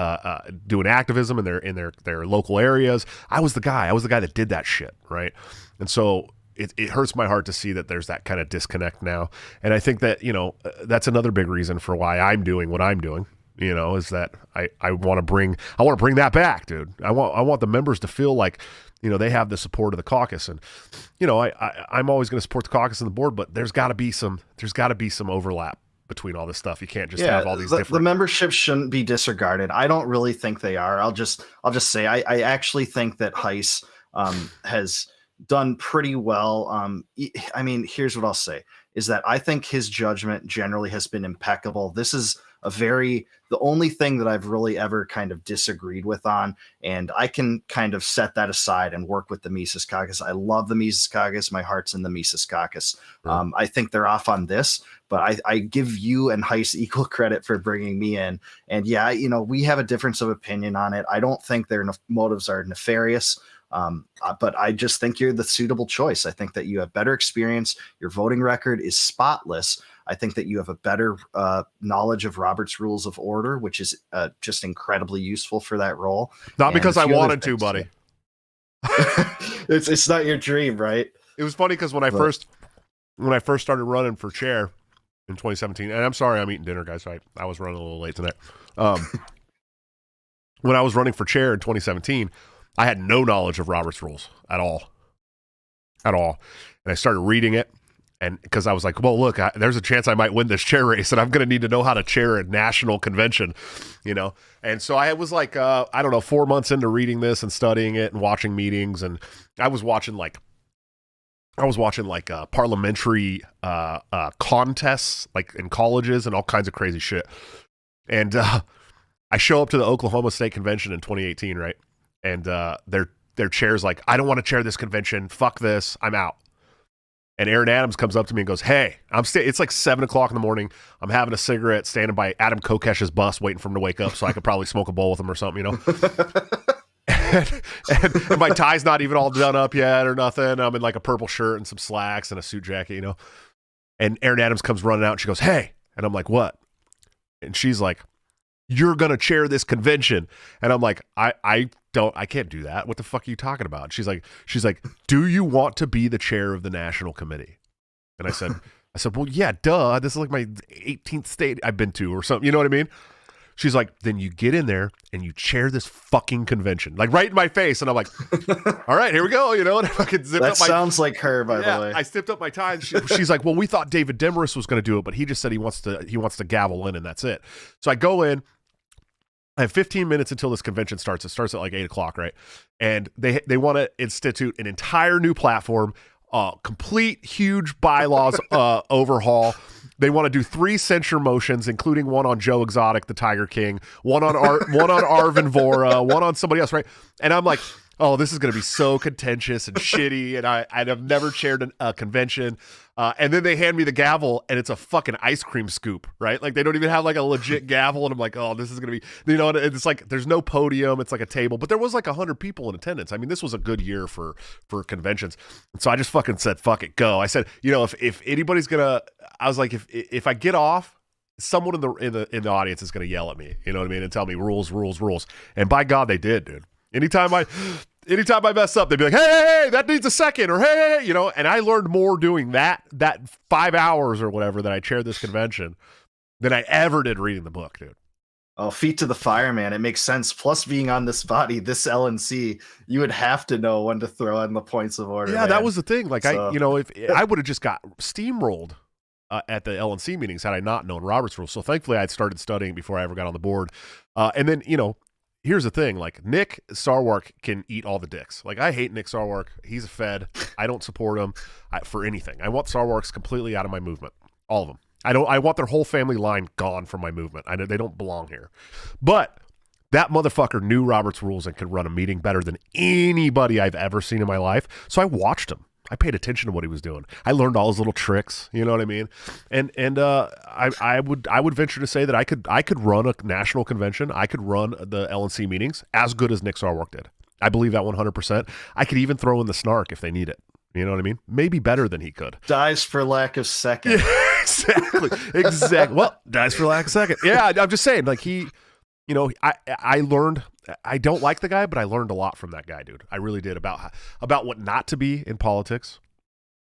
doing activism in their local areas. I was the guy that did that shit, right? And so it hurts my heart to see that there's that kind of disconnect now. And I think that that's another big reason for why I'm doing what I'm doing. Is that I want to bring that back, dude. I want the members to feel like they have the support of the caucus, and I'm always going to support the caucus and the board, but there's got to be some overlap between all this stuff. You can't just have all these different. The membership shouldn't be disregarded. I don't really think they are. I'll just say I actually think that Heiss has done pretty well. I mean, here's what I'll say is that I think his judgment generally has been impeccable. This is the only thing that I've really ever kind of disagreed with on, and I can kind of set that aside and work with the Mises Caucus. I love the Mises Caucus. My heart's in the Mises Caucus. Right. I think they're off on this, but I give you and Heiss equal credit for bringing me in. And yeah, we have a difference of opinion on it. I don't think their motives are nefarious. But I just think you're the suitable choice. I think that you have better experience. Your voting record is spotless. I think that you have a better knowledge of Robert's Rules of Order, which is just incredibly usful for that role. Not because I wanted to, buddy. It's not your dream, right? It was funny because when I first started running for chair in 2017, and I'm sorry I'm eating dinner, guys. I was running a little late tonight. When I was running for chair in 2017, I had no knowledge of Robert's Rules at all. And I started reading it, and because I was like, well, look, there's a chance I might win this chair race, and I'm going to need to know how to chair a national convention, And so I was like, 4 months into reading this and studying it and watching meetings, and I was watching parliamentary contests like in colleges and all kinds of crazy shit. And I show up to the Oklahoma State Convention in 2018, right? And their chair's like, I don't want to chair this convention. Fuck this. I'm out. And Aaron Adams comes up to me and goes, hey, it's like 7 o'clock in the morning. I'm having a cigarette standing by Adam Kokesh's bus waiting for him to wake up so I could probably smoke a bowl with him or something, and my tie's not even all done up yet or nothing. I'm in like a purple shirt and some slacks and a suit jacket, And Aaron Adams comes running out and she goes, hey. And I'm like, what? And she's like, you're going to chair this convention. And I'm like, I can't do that. What the fuck are you talking about? She's like, do you want to be the chair of the national committee? And I said, well, yeah, duh. This is like my 18th state I've been to or something. You know what I mean? She's like, then you get in there and you chair this fucking convention, like right in my face. And I'm like, all right, here we go. You know, and I fucking zipped up my. That sounds like her, by the way. I zipped up my tie. She's like, well, we thought David Demarest was going to do it, but he just said he wants to gavel in, and that's it. So I go in. I have 15 minutes until this convention starts. It starts at like 8:00, right? And they want to institute an entire new platform, complete huge bylaws overhaul. They want to do 3 censure motions, including one on Joe Exotic, the Tiger King, one on Arvin Vora, one on somebody else, right? And I'm like, oh, this is going to be so contentious and shitty, and I'd have never chaired a convention. And then they hand me the gavel, and it's a fucking ice cream scoop, right? Like, they don't even have like a legit gavel, and I'm like, oh, this is going to be, you know, and it's like, there's no podium, it's like a table, but there was like 100 people in attendance. I mean, this was a good year for conventions. And so I just fucking said, fuck it, go. I said, you know, if anybody's gonna, I was like, if I get off, someone in the audience is going to yell at me, you know what I mean, and tell me rules. And by God, they did, dude. Anytime I mess up, they'd be like, hey, that needs a second, or hey, you know. And I learned more doing that 5 hours or whatever that I chaired this convention than I ever did reading the book, dude. Oh, feet to the fire, man. It makes sense. Plus, being on this body, this LNC, you would have to know when to throw in the points of order. Yeah, man. That was the thing. Like, so. If I would have just got steamrolled at the LNC meetings had I not known Robert's rules. So thankfully, I'd started studying before I ever got on the board. And then, you know, here's the thing, like, Nick Sarwark can eat all the dicks. Like, I hate Nick Sarwark. He's a Fed. I don't support him for anything. I want Sarwarks completely out of my movement. All of them. I want their whole family line gone from my movement. I know they don't belong here. But that motherfucker knew Robert's rules and could run a meeting better than anybody I've ever seen in my life. So I watched him. I paid attention to what he was doing. I learned all his little tricks. You know what I mean? And I would venture to say that I could run a national convention. I could run the LNC meetings as good as Nick Sarwark did. I believe that 100%. I could even throw in the snark if they need it. You know what I mean? Maybe better than he could. Dies for lack of second. Yeah, exactly. Well, dies for lack of second. Yeah, I'm just saying, like, he, you know, I learned. I don't like the guy, but I learned a lot from that guy, dude. I really did about what not to be in politics.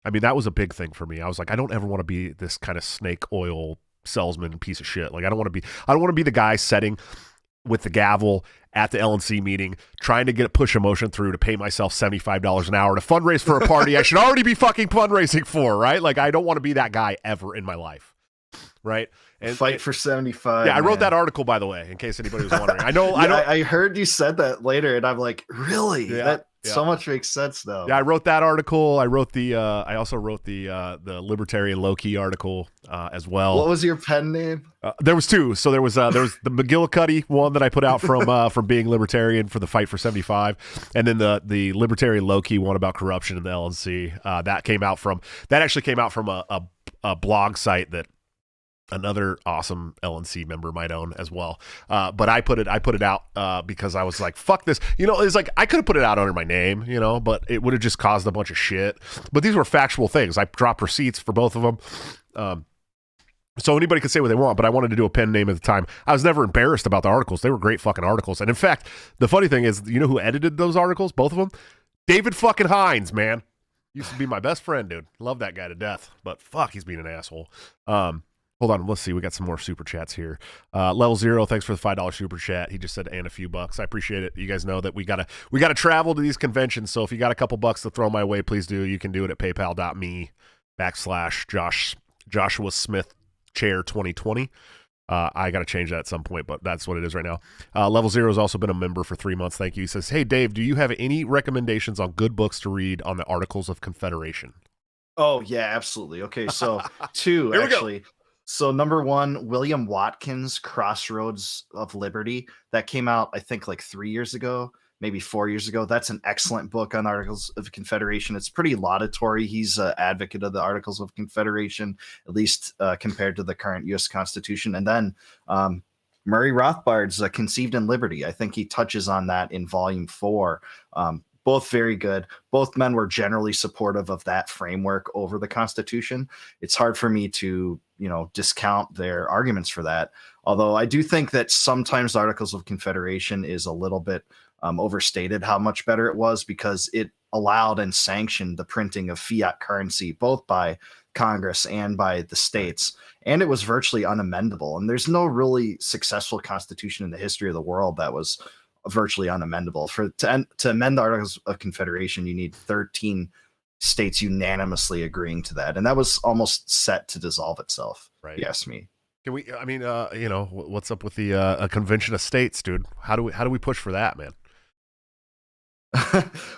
I mean, that was a big thing for me. I was like, I don't ever want to be this kind of snake oil salesman piece of shit. Like, I don't want to be the guy sitting with the gavel at the LNC meeting, trying to push a motion through to pay myself $75 an hour to fundraise for a party I should already be fucking fundraising for, right? Like, I don't want to be that guy ever in my life, right? And fight for 75. Yeah, I wrote that article, by the way, in case anybody was wondering. I heard you said that later, and I'm like, really? Yeah, so much makes sense now. Yeah, I wrote that article. I also wrote the Libertarian low-key article as well. What was your pen name? There was 2. So there was the McGillicuddy one that I put out from being Libertarian for the fight for 75, and then the Libertarian low-key one about corruption in the LNC. That actually came out from a blog site that another awesome LNC member might own as well. But I put it out because I was like, fuck this. You know, it's like, I could have put it out under my name, you know, but it would have just caused a bunch of shit. But these were factual things. I dropped receipts for both of them. So anybody could say what they want, but I wanted to do a pen name at the time. I was never embarrassed about the articles. They were great fucking articles. And in fact, the funny thing is, you know who edited those articles? Both of them? David fucking Hines, man. Used to be my best friend, dude. Love that guy to death. But fuck, he's being an asshole. Hold on, let's see. We got some more super chats here. Level Zero, thanks for the $5 super chat. He just said, and a few bucks. I appreciate it. You guys know that we gotta travel to these conventions. So if you got a couple bucks to throw my way, please do. You can do it at paypal.me/Joshua Smith Chair 2020. I got to change that at some point, but that's what it is right now. Level Zero has also been a member for 3 months. Thank you. He says, hey, Dave, do you have any recommendations on good books to read on the Articles of Confederation? Oh, yeah, absolutely. Okay, so 2, actually. So number 1, William Watkins, Crossroads of Liberty. That came out, I think, like 3 years ago, maybe 4 years ago. That's an excellent book on Articles of Confederation. It's pretty laudatory. He's an advocate of the Articles of Confederation, at least compared to the current U.S. Constitution. And then Murray Rothbard's Conceived in Liberty. I think he touches on that in Volume 4. both very good. Both men were generally supportive of that framework over the Constitution. It's hard for me to, discount their arguments for that. Although I do think that sometimes the Articles of Confederation is a little bit overstated how much better it was, because it allowed and sanctioned the printing of fiat currency, both by Congress and by the states. And it was virtually unamendable. And there's no really successful constitution in the history of the world that was virtually unamendable. To amend the Articles of Confederation, you need 13 states unanimously agreeing to that, and that was almost set to dissolve itself. Right. If you ask me. Can we? I mean, what's up with the a convention of states, dude? How do we push for that, man?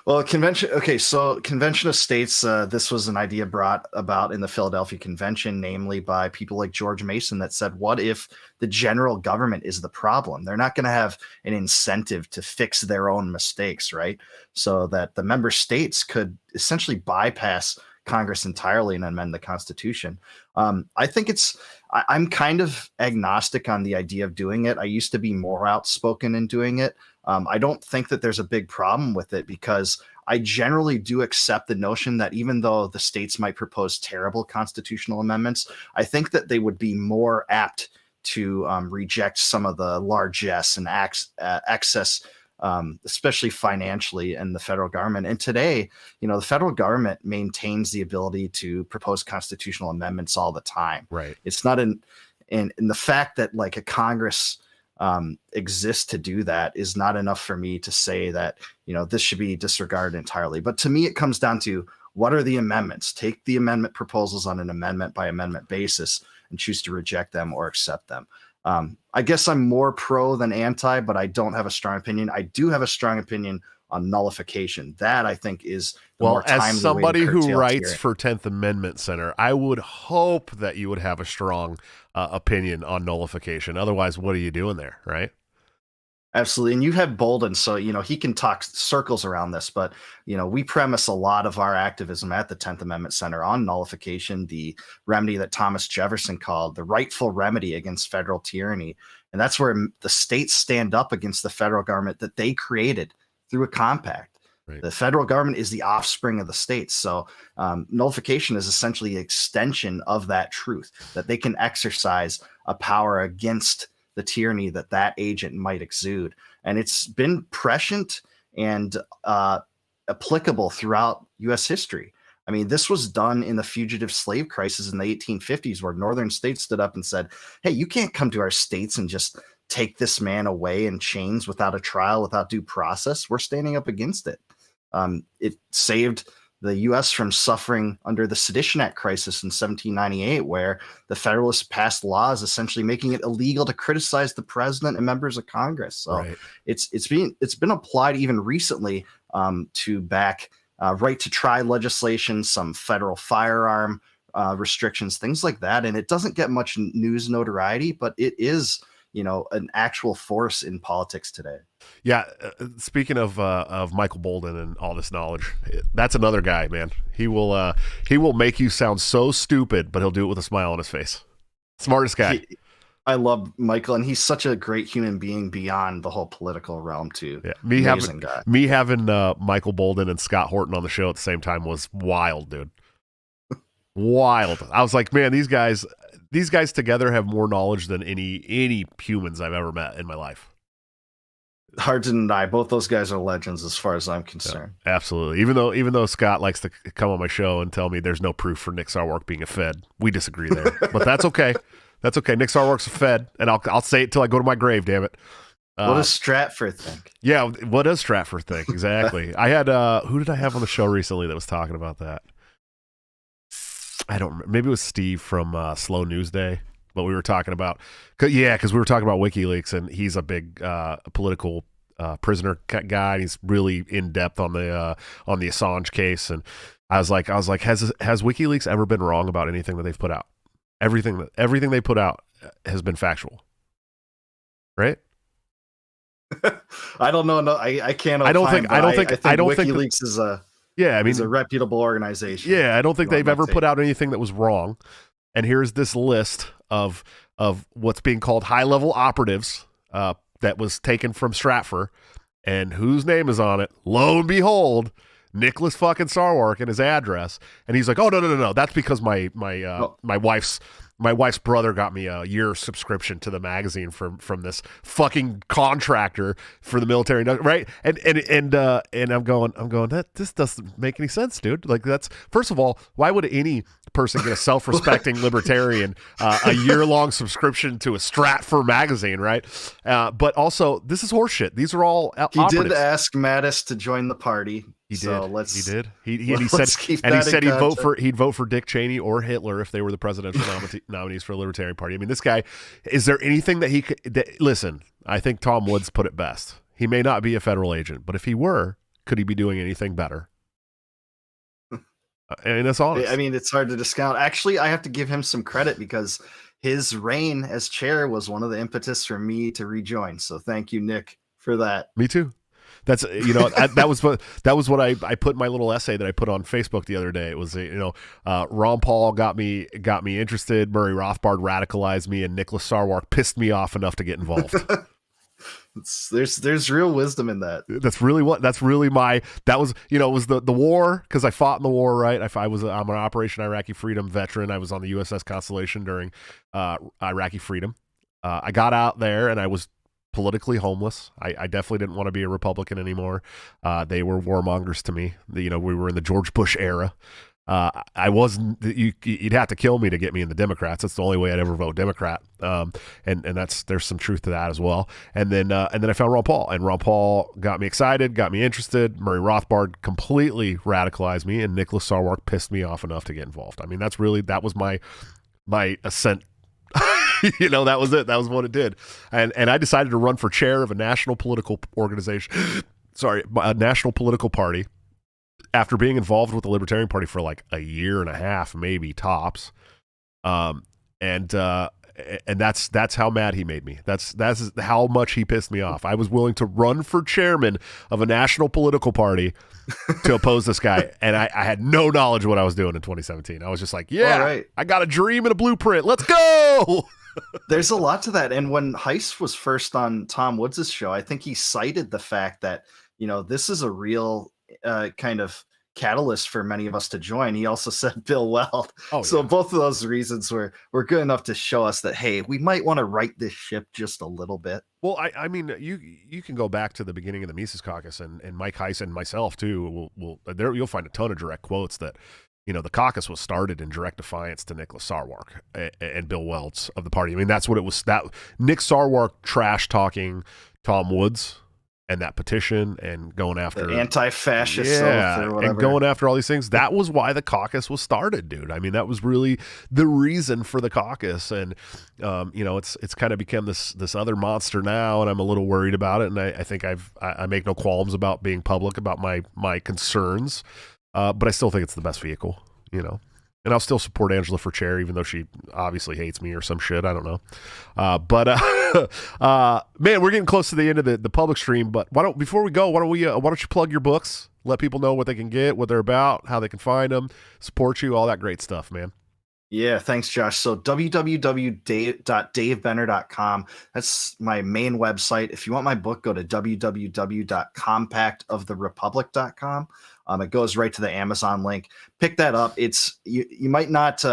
Well, convention. Okay, so convention of states. This was an idea brought about in the Philadelphia Convention, namely by people like George Mason, that said, "What if the general government is the problem? They're not going to have an incentive to fix their own mistakes, right? So that the member states could essentially bypass Congress entirely and amend the Constitution." I think I'm kind of agnostic on the idea of doing it. I used to be more outspoken in doing it. I don't think that there's a big problem with it, because I generally do accept the notion that even though the states might propose terrible constitutional amendments, I think that they would be more apt to reject some of the largesse and excess, especially financially, in the federal government. And today, the federal government maintains the ability to propose constitutional amendments all the time. Right. It's not and the fact that like a Congress exists to do that is not enough for me to say that, this should be disregarded entirely. But to me, it comes down to, what are the amendments? Take the amendment proposals on an amendment by amendment basis and choose to reject them or accept them. I guess I'm more pro than anti, but I don't have a strong opinion. I do have a strong opinion on nullification. That, I think, is the more timely way to as somebody who curtail writes tyranny. for 10th Amendment Center, I would hope that you would have a strong opinion on nullification. Otherwise, what are you doing there, right? Absolutely. And you have Bolden, so, he can talk circles around this, but, we premise a lot of our activism at the 10th Amendment Center on nullification, the remedy that Thomas Jefferson called the rightful remedy against federal tyranny. And that's where the states stand up against the federal government that they created through a compact. Right. The federal government is the offspring of the states. So nullification is essentially an extension of that truth, that they can exercise a power against the tyranny that agent might exude. And it's been prescient and applicable throughout U.S. history. I mean, this was done in the fugitive slave crisis in the 1850s, where northern states stood up and said, hey, you can't come to our states and just take this man away in chains without a trial, without due process. We're standing up against it. It saved the U.S. from suffering under the Sedition Act crisis in 1798, where the Federalists passed laws essentially making it illegal to criticize the president and members of Congress. So Right. it's been applied even recently to back right to try legislation, some federal firearm restrictions, things like that. And it doesn't get much news notoriety, but it is, an actual force in politics today. Yeah. Speaking of Michael Bolden and all this knowledge, that's another guy, man. He will make you sound so stupid, but he'll do it with a smile on his face. Smartest guy. I love Michael, and he's such a great human being beyond the whole political realm too. Yeah. Guy. Me having Michael Bolden and Scott Horton on the show at the same time was wild, dude. Wild. I was like, man, these guys together have more knowledge than any humans I've ever met in my life. Hard to deny. Both those guys are legends as far as I'm concerned. Yeah, absolutely. Even though Scott likes to come on my show and tell me there's no proof for Nick Sarwark being a Fed, we disagree there. But that's okay. That's okay. Nick Sarwark's a Fed, and I'll say it till I go to my grave. Damn it. What does Stratford think? Yeah, what does Stratford think? Exactly. I had who did I have on the show recently that was talking about that? I don't remember. Maybe it was Steve from Slow News Day, but we were talking about because we were talking about WikiLeaks, and he's a big political prisoner guy, and he's really in depth on the Assange case. And I was like, has WikiLeaks ever been wrong about anything that they've put out? Everything they put out has been factual, right? I don't know. No, I can't. I don't think WikiLeaks is a. Yeah, I mean, it's a reputable organization. Yeah, I don't think they've ever put out anything that was wrong. And here's this list of what's being called high-level operatives that was taken from Stratford. And whose name is on it? Lo and behold, Nicholas fucking Sarwark and his address. And he's like, oh, no. That's because my wife's brother got me a year subscription to the magazine from this fucking contractor for the military, right? And I'm going that this doesn't make any sense, dude. Like, that's, first of all, why would any person get a self-respecting libertarian a year-long subscription to a Stratfor magazine, right? But also, this is horseshit. These are all He did ask Mattis to join the party. He so did. Let's, he did. He said he'd vote for Dick Cheney or Hitler if they were the presidential nominees for the Libertarian Party. I mean, this guy, is there anything that he could listen? I think Tom Woods put it best. He may not be a federal agent, but if he were, could he be doing anything better? I mean, that's honest. I mean, it's hard to discount. Actually, I have to give him some credit because his reign as chair was one of the impetus for me to rejoin. So thank you, Nick, for that. Me too. That's, that was what I put in my little essay that I put on Facebook the other day. It was, Ron Paul got me interested. Murray Rothbard radicalized me, and Nicholas Sarwark pissed me off enough to get involved. There's real wisdom in that. That was, it was the war, because I fought in the war, right? I'm an Operation Iraqi Freedom veteran. I was on the USS Constellation during Iraqi Freedom. I got out there and I was politically homeless. I definitely didn't want to be a Republican anymore. They were warmongers to me. We were in the George Bush era. I wasn't. You'd have to kill me to get me in the Democrats. That's the only way I'd ever vote Democrat. And there's some truth to that as well. And then I found Ron Paul, and Ron Paul got me excited, got me interested. Murray Rothbard completely radicalized me, and Nicholas Sarwark pissed me off enough to get involved. I mean, that was my ascent. That was it. That was what it did. And I decided to run for chair of a national political organization. A national political party, after being involved with the Libertarian Party for like a year and a half, maybe tops. And that's how mad he made me. That's how much he pissed me off. I was willing to run for chairman of a national political party to oppose this guy, and I had no knowledge of what I was doing in 2017. I was just like, right. I got a dream and a blueprint. Let's go. There's a lot to that. And when Heist was first on Tom Woods' show, I think he cited the fact that, this is a real kind of catalyst for many of us to join. He also said Bill Weld. So both of those reasons were good enough to show us that, hey, we might want to right this ship just a little bit. Well, I mean, you can go back to the beginning of the Mises Caucus, and Mike Heiss and myself too. You'll find a ton of direct quotes that, the caucus was started in direct defiance to Nicholas Sarwark and Bill Welds of the party. I mean, that's what it was. That Nick Sarwark trash talking Tom Woods and that petition and going after the anti-fascist oath or whatever, and going after all these things. That was why the caucus was started, dude. I mean, that was really the reason for the caucus. And it's kind of become this other monster now, and I'm a little worried about it. And I think I make no qualms about being public about my concerns, but I still think it's the best vehicle, And I'll still support Angela for chair, even though she obviously hates me or some shit. I don't know. Man, we're getting close to the end of the public stream. But before we go, why don't you plug your books? Let people know what they can get, what they're about, how they can find them, support you, all that great stuff, man. Yeah, thanks, Josh. So www.davebenner.com. That's my main website. If you want my book, go to www.compactoftherepublic.com. It goes right to the Amazon link. Pick that up. It's you might not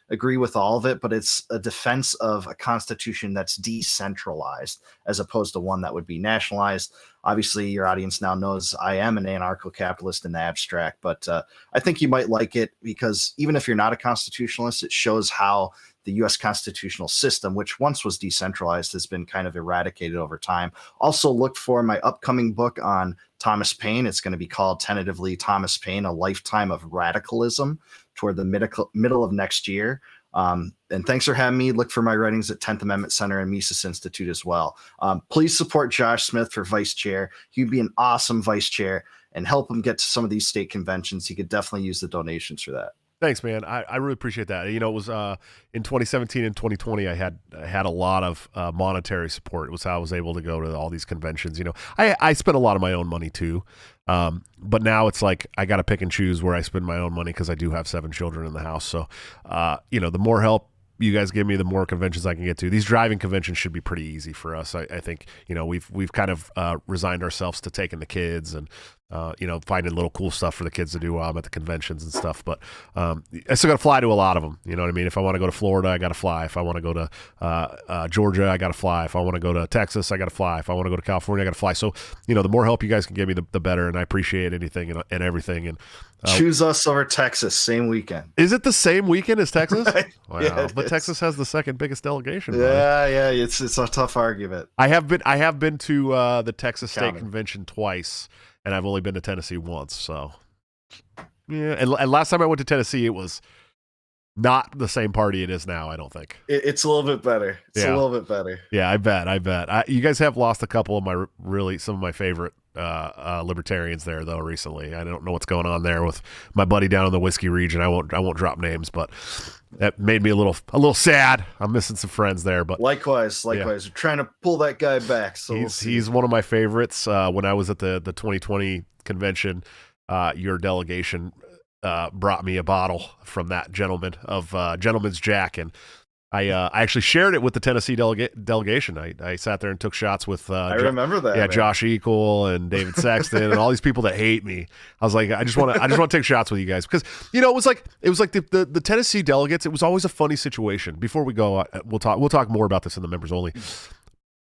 agree with all of it, but it's a defense of a constitution that's decentralized as opposed to one that would be nationalized. Obviously, your audience now knows I am an anarcho-capitalist in the abstract, but I think you might like it because even if you're not a constitutionalist, it shows how the U.S. constitutional system, which once was decentralized, has been kind of eradicated over time. Also, look for my upcoming book on Thomas Paine. It's going to be called tentatively Thomas Paine, A Lifetime of Radicalism, toward the middle of next year. And thanks for having me. Look for my writings at 10th Amendment Center and Mises Institute as well. Please support Josh Smith for vice chair. He'd be an awesome vice chair, and help him get to some of these state conventions. He could definitely use the donations for that. Thanks, man. I really appreciate that. It was in 2017 and 2020, I had a lot of monetary support. It was how I was able to go to all these conventions. I spent a lot of my own money too. But now it's like I got to pick and choose where I spend my own money because I do have 7 children in the house. So, the more help you guys give me, the more conventions I can get to. These driving conventions should be pretty easy for us. I think, we've kind of resigned ourselves to taking the kids and, finding little cool stuff for the kids to do while I'm at the conventions and stuff. But I still got to fly to a lot of them. You know what I mean? If I want to go to Florida, I got to fly. If I want to go to Georgia, I got to fly. If I want to go to Texas, I got to fly. If I want to go to California, I got to fly. So, the more help you guys can give me, the better. And I appreciate anything and everything. And choose us over Texas, same weekend. Is it the same weekend as Texas? Wow. Yeah, but Texas has the second biggest delegation. Yeah. It's a tough argument. I have been to the Texas State Convention twice, and I've only been to Tennessee once. So, yeah. And last time I went to Tennessee, it was not the same party it is now, I don't think. It's a little bit better. It's a little bit better. Yeah, I bet. You guys have lost a couple of some of my favorite libertarians there, though, recently. I don't know what's going on there with my buddy down in the whiskey region. I won't drop names, but that made me a little sad. I'm missing some friends there, but likewise. We're trying to pull that guy back. So he's one of my favorites. When I was at the 2020 convention, your delegation brought me a bottle from that gentleman of Gentleman's Jack, and I actually shared it with the Tennessee delegation. I sat there and took shots with I remember that. Yeah, Josh Equal and David Sexton and all these people that hate me. I was like, I just want to take shots with you guys, because it was like the Tennessee delegates. It was always a funny situation. Before we go, we'll talk more about this in the members only.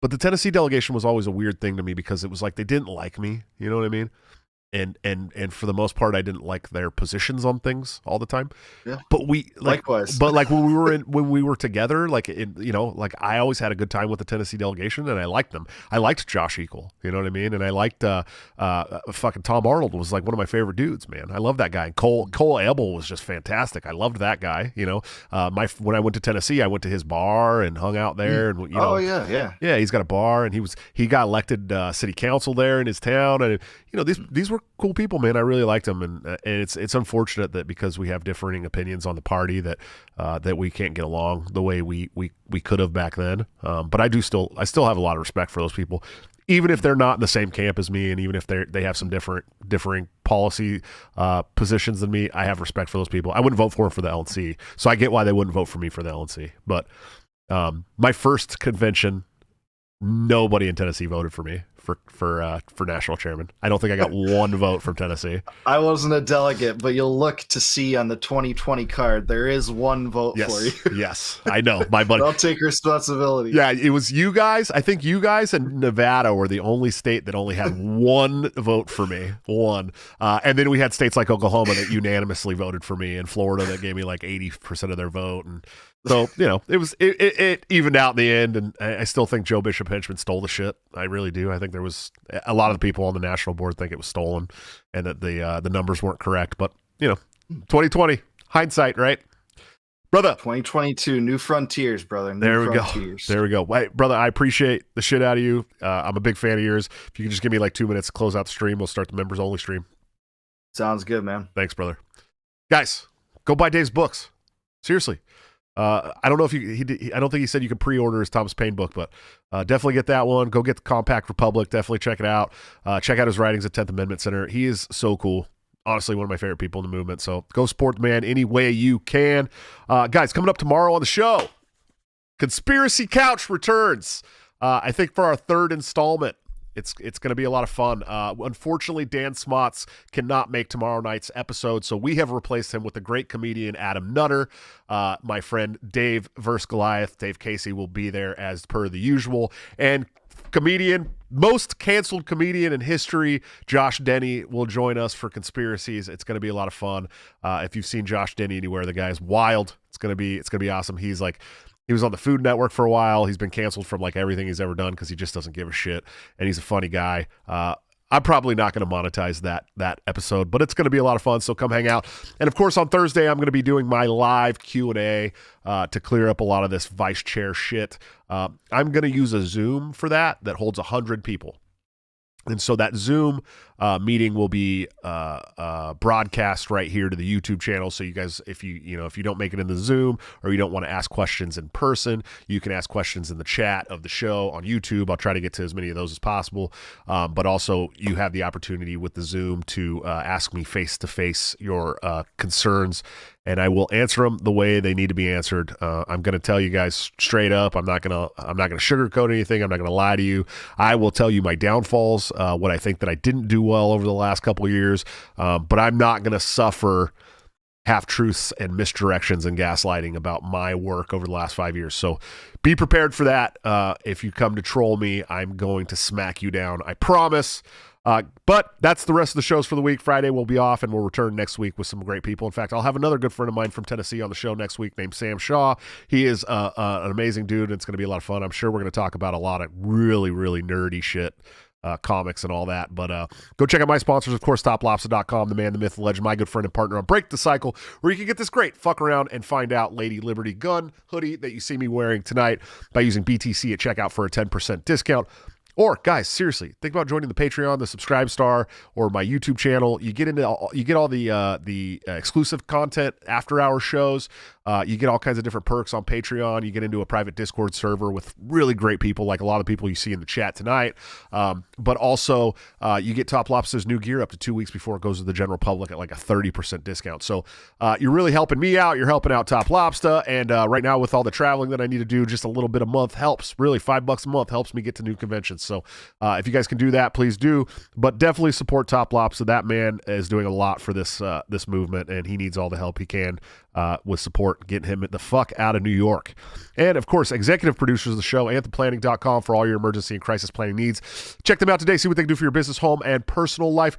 But the Tennessee delegation was always a weird thing to me, because it was like they didn't like me. You know what I mean? And for the most part, I didn't like their positions on things all the time. Yeah. But likewise. But like when we were together, I always had a good time with the Tennessee delegation, and I liked them. I liked Josh Equal, you know what I mean? And I liked fucking Tom Arnold was like one of my favorite dudes, man. I love that guy. And Cole Ebel was just fantastic. I loved that guy. When I went to Tennessee, I went to his bar and hung out there. And yeah, he's got a bar, and he got elected city council there in his town, and these were cool people, man. I really liked them, and it's unfortunate that because we have differing opinions on the party that we can't get along the way we could have back then. But I still have a lot of respect for those people, even if they're not in the same camp as me, and even if they have some differing policy positions than me. I have respect for those people. I wouldn't vote for them for the LNC, so I get why they wouldn't vote for me for the LNC. But my first convention, nobody in Tennessee voted for me for national chairman. I don't think I got one vote from Tennessee. I wasn't a delegate, but you'll look to see on the 2020 card, there is one vote for you. Yes, I know. My buddy. I'll take responsibility. Yeah, it was you guys. I think you guys and Nevada were the only state that only had one vote for me. One. And then we had states like Oklahoma that unanimously voted for me, and Florida that gave me like 80% of their vote. And so, it evened out in the end, and I still think Joe Bishop Henchman stole the shit. I really do. I think there was a lot of the people on the national board think it was stolen and that the numbers weren't correct. But, 2020, hindsight, right? Brother. 2022, new frontiers, brother. There we go. Wait, brother, I appreciate the shit out of you. I'm a big fan of yours. If you can just give me like 2 minutes to close out the stream, we'll start the members only stream. Sounds good, man. Thanks, brother. Guys, go buy Dave's books. Seriously. I don't know if I don't think he said you could pre-order his Thomas Paine book, but definitely get that one. Go get the Compact Republic. Definitely check it out. Check out his writings at 10th Amendment Center. He is so cool. Honestly, one of my favorite people in the movement. So go support the man any way you can. Guys, coming up tomorrow on the show, Conspiracy Couch returns. I think for our third installment. It's going to be a lot of fun. Unfortunately, Dan Smots cannot make tomorrow night's episode, so we have replaced him with the great comedian Adam Nutter. My friend Dave vs. Goliath, Dave Casey, will be there as per the usual. And most canceled comedian in history, Josh Denny, will join us for Conspiracies. It's going to be a lot of fun. If you've seen Josh Denny anywhere, the guy is wild. It's going to be awesome. He was on the Food Network for a while. He's been canceled from like everything he's ever done because he just doesn't give a shit. And he's a funny guy. I'm probably not going to monetize that episode, but it's going to be a lot of fun. So come hang out. And of course, on Thursday, I'm going to be doing my live Q&A to clear up a lot of this vice chair shit. I'm going to use a Zoom for that holds 100 people. And so that Zoom meeting will be broadcast right here to the YouTube channel. So you guys, if you don't make it in the Zoom or you don't want to ask questions in person, you can ask questions in the chat of the show on YouTube. I'll try to get to as many of those as possible. But also you have the opportunity with the Zoom to ask me face to face your concerns and I will answer them the way they need to be answered. I'm going to tell you guys straight up. I'm not going to sugarcoat anything. I'm not going to lie to you. I will tell you my downfalls, what I think that I didn't do well over the last couple of years, but I'm not going to suffer half-truths and misdirections and gaslighting about my work over the last 5 years. So be prepared for that. If you come to troll me, I'm going to smack you down. I promise. But that's the rest of the shows for the week. Friday we'll be off, and we'll return next week with some great people. In fact, I'll have another good friend of mine from Tennessee on the show next week named Sam Shaw. He is an amazing dude, and it's going to be a lot of fun. I'm sure we're going to talk about a lot of really, really nerdy shit, comics and all that. But go check out my sponsors, of course, toplobster.com, the man, the myth, the legend, my good friend and partner on Break the Cycle, where you can get this great fuck around and find out Lady Liberty gun hoodie that you see me wearing tonight by using BTC at checkout for a 10% discount. Or guys, seriously, think about joining the Patreon, the Subscribe Star, or my YouTube channel. You get all the exclusive content, after hour shows. You get all kinds of different perks on Patreon. You get into a private Discord server with really great people, like a lot of people you see in the chat tonight. But also, you get Top Lobster's new gear up to 2 weeks before it goes to the general public at like a 30% discount. So you're really helping me out. You're helping out Top Lobster. And right now, with all the traveling that I need to do, just a little bit a month helps. Really, $5 a month helps me get to new conventions. So if you guys can do that, please do. But definitely support Top Lobster. That man is doing a lot for this movement, and he needs all the help he can with support, getting him the fuck out of New York. And of course, executive producers of the show, anthemplanning.com, for all your emergency and crisis planning needs. Check them out today. See what they can do for your business, home, and personal life.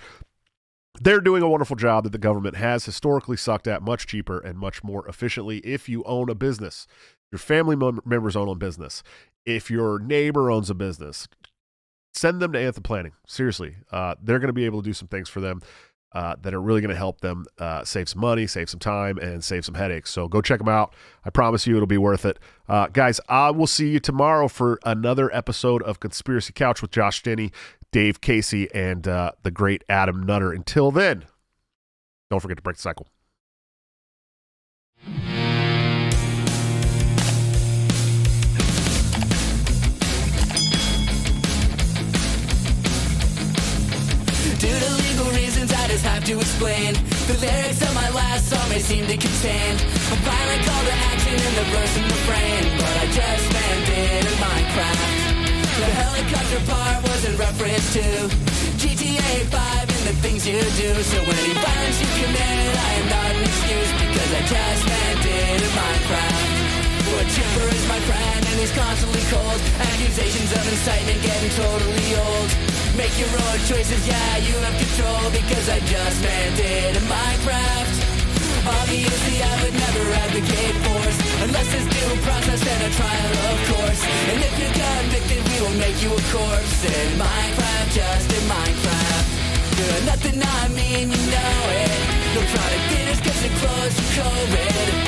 They're doing a wonderful job that the government has historically sucked at much cheaper and much more efficiently. If you own a business, your family members own a business, if your neighbor owns a business, send them to Anthem Planning. Seriously, they're going to be able to do some things for them that are really going to help them save some money, save some time, and save some headaches. So go check them out. I promise you it'll be worth it. Guys, I will see you tomorrow for another episode of Conspiracy Couch with Josh Denny, Dave Casey, and the great Adam Nutter. Until then, don't forget to break the cycle. Due to legal reasons, I just have to explain. The lyrics of my last song may seem to contain a violent call to action in the verse and refrain, but I just meant it in Minecraft. The helicopter part was in reference to GTA 5 and the things you do. So any violence you commit, I am not an excuse, because I just meant it in Minecraft. A chipper is my friend and he's constantly cold. Accusations of incitement getting totally old. Make your own choices, yeah, you have control, because I just meant it in Minecraft. Obviously I would never advocate force, unless there's due process and a trial, of course. And if you're convicted, we will make you a corpse. In Minecraft, just in Minecraft. Nothing I mean, you know it. No product dinners, cause it closed for COVID.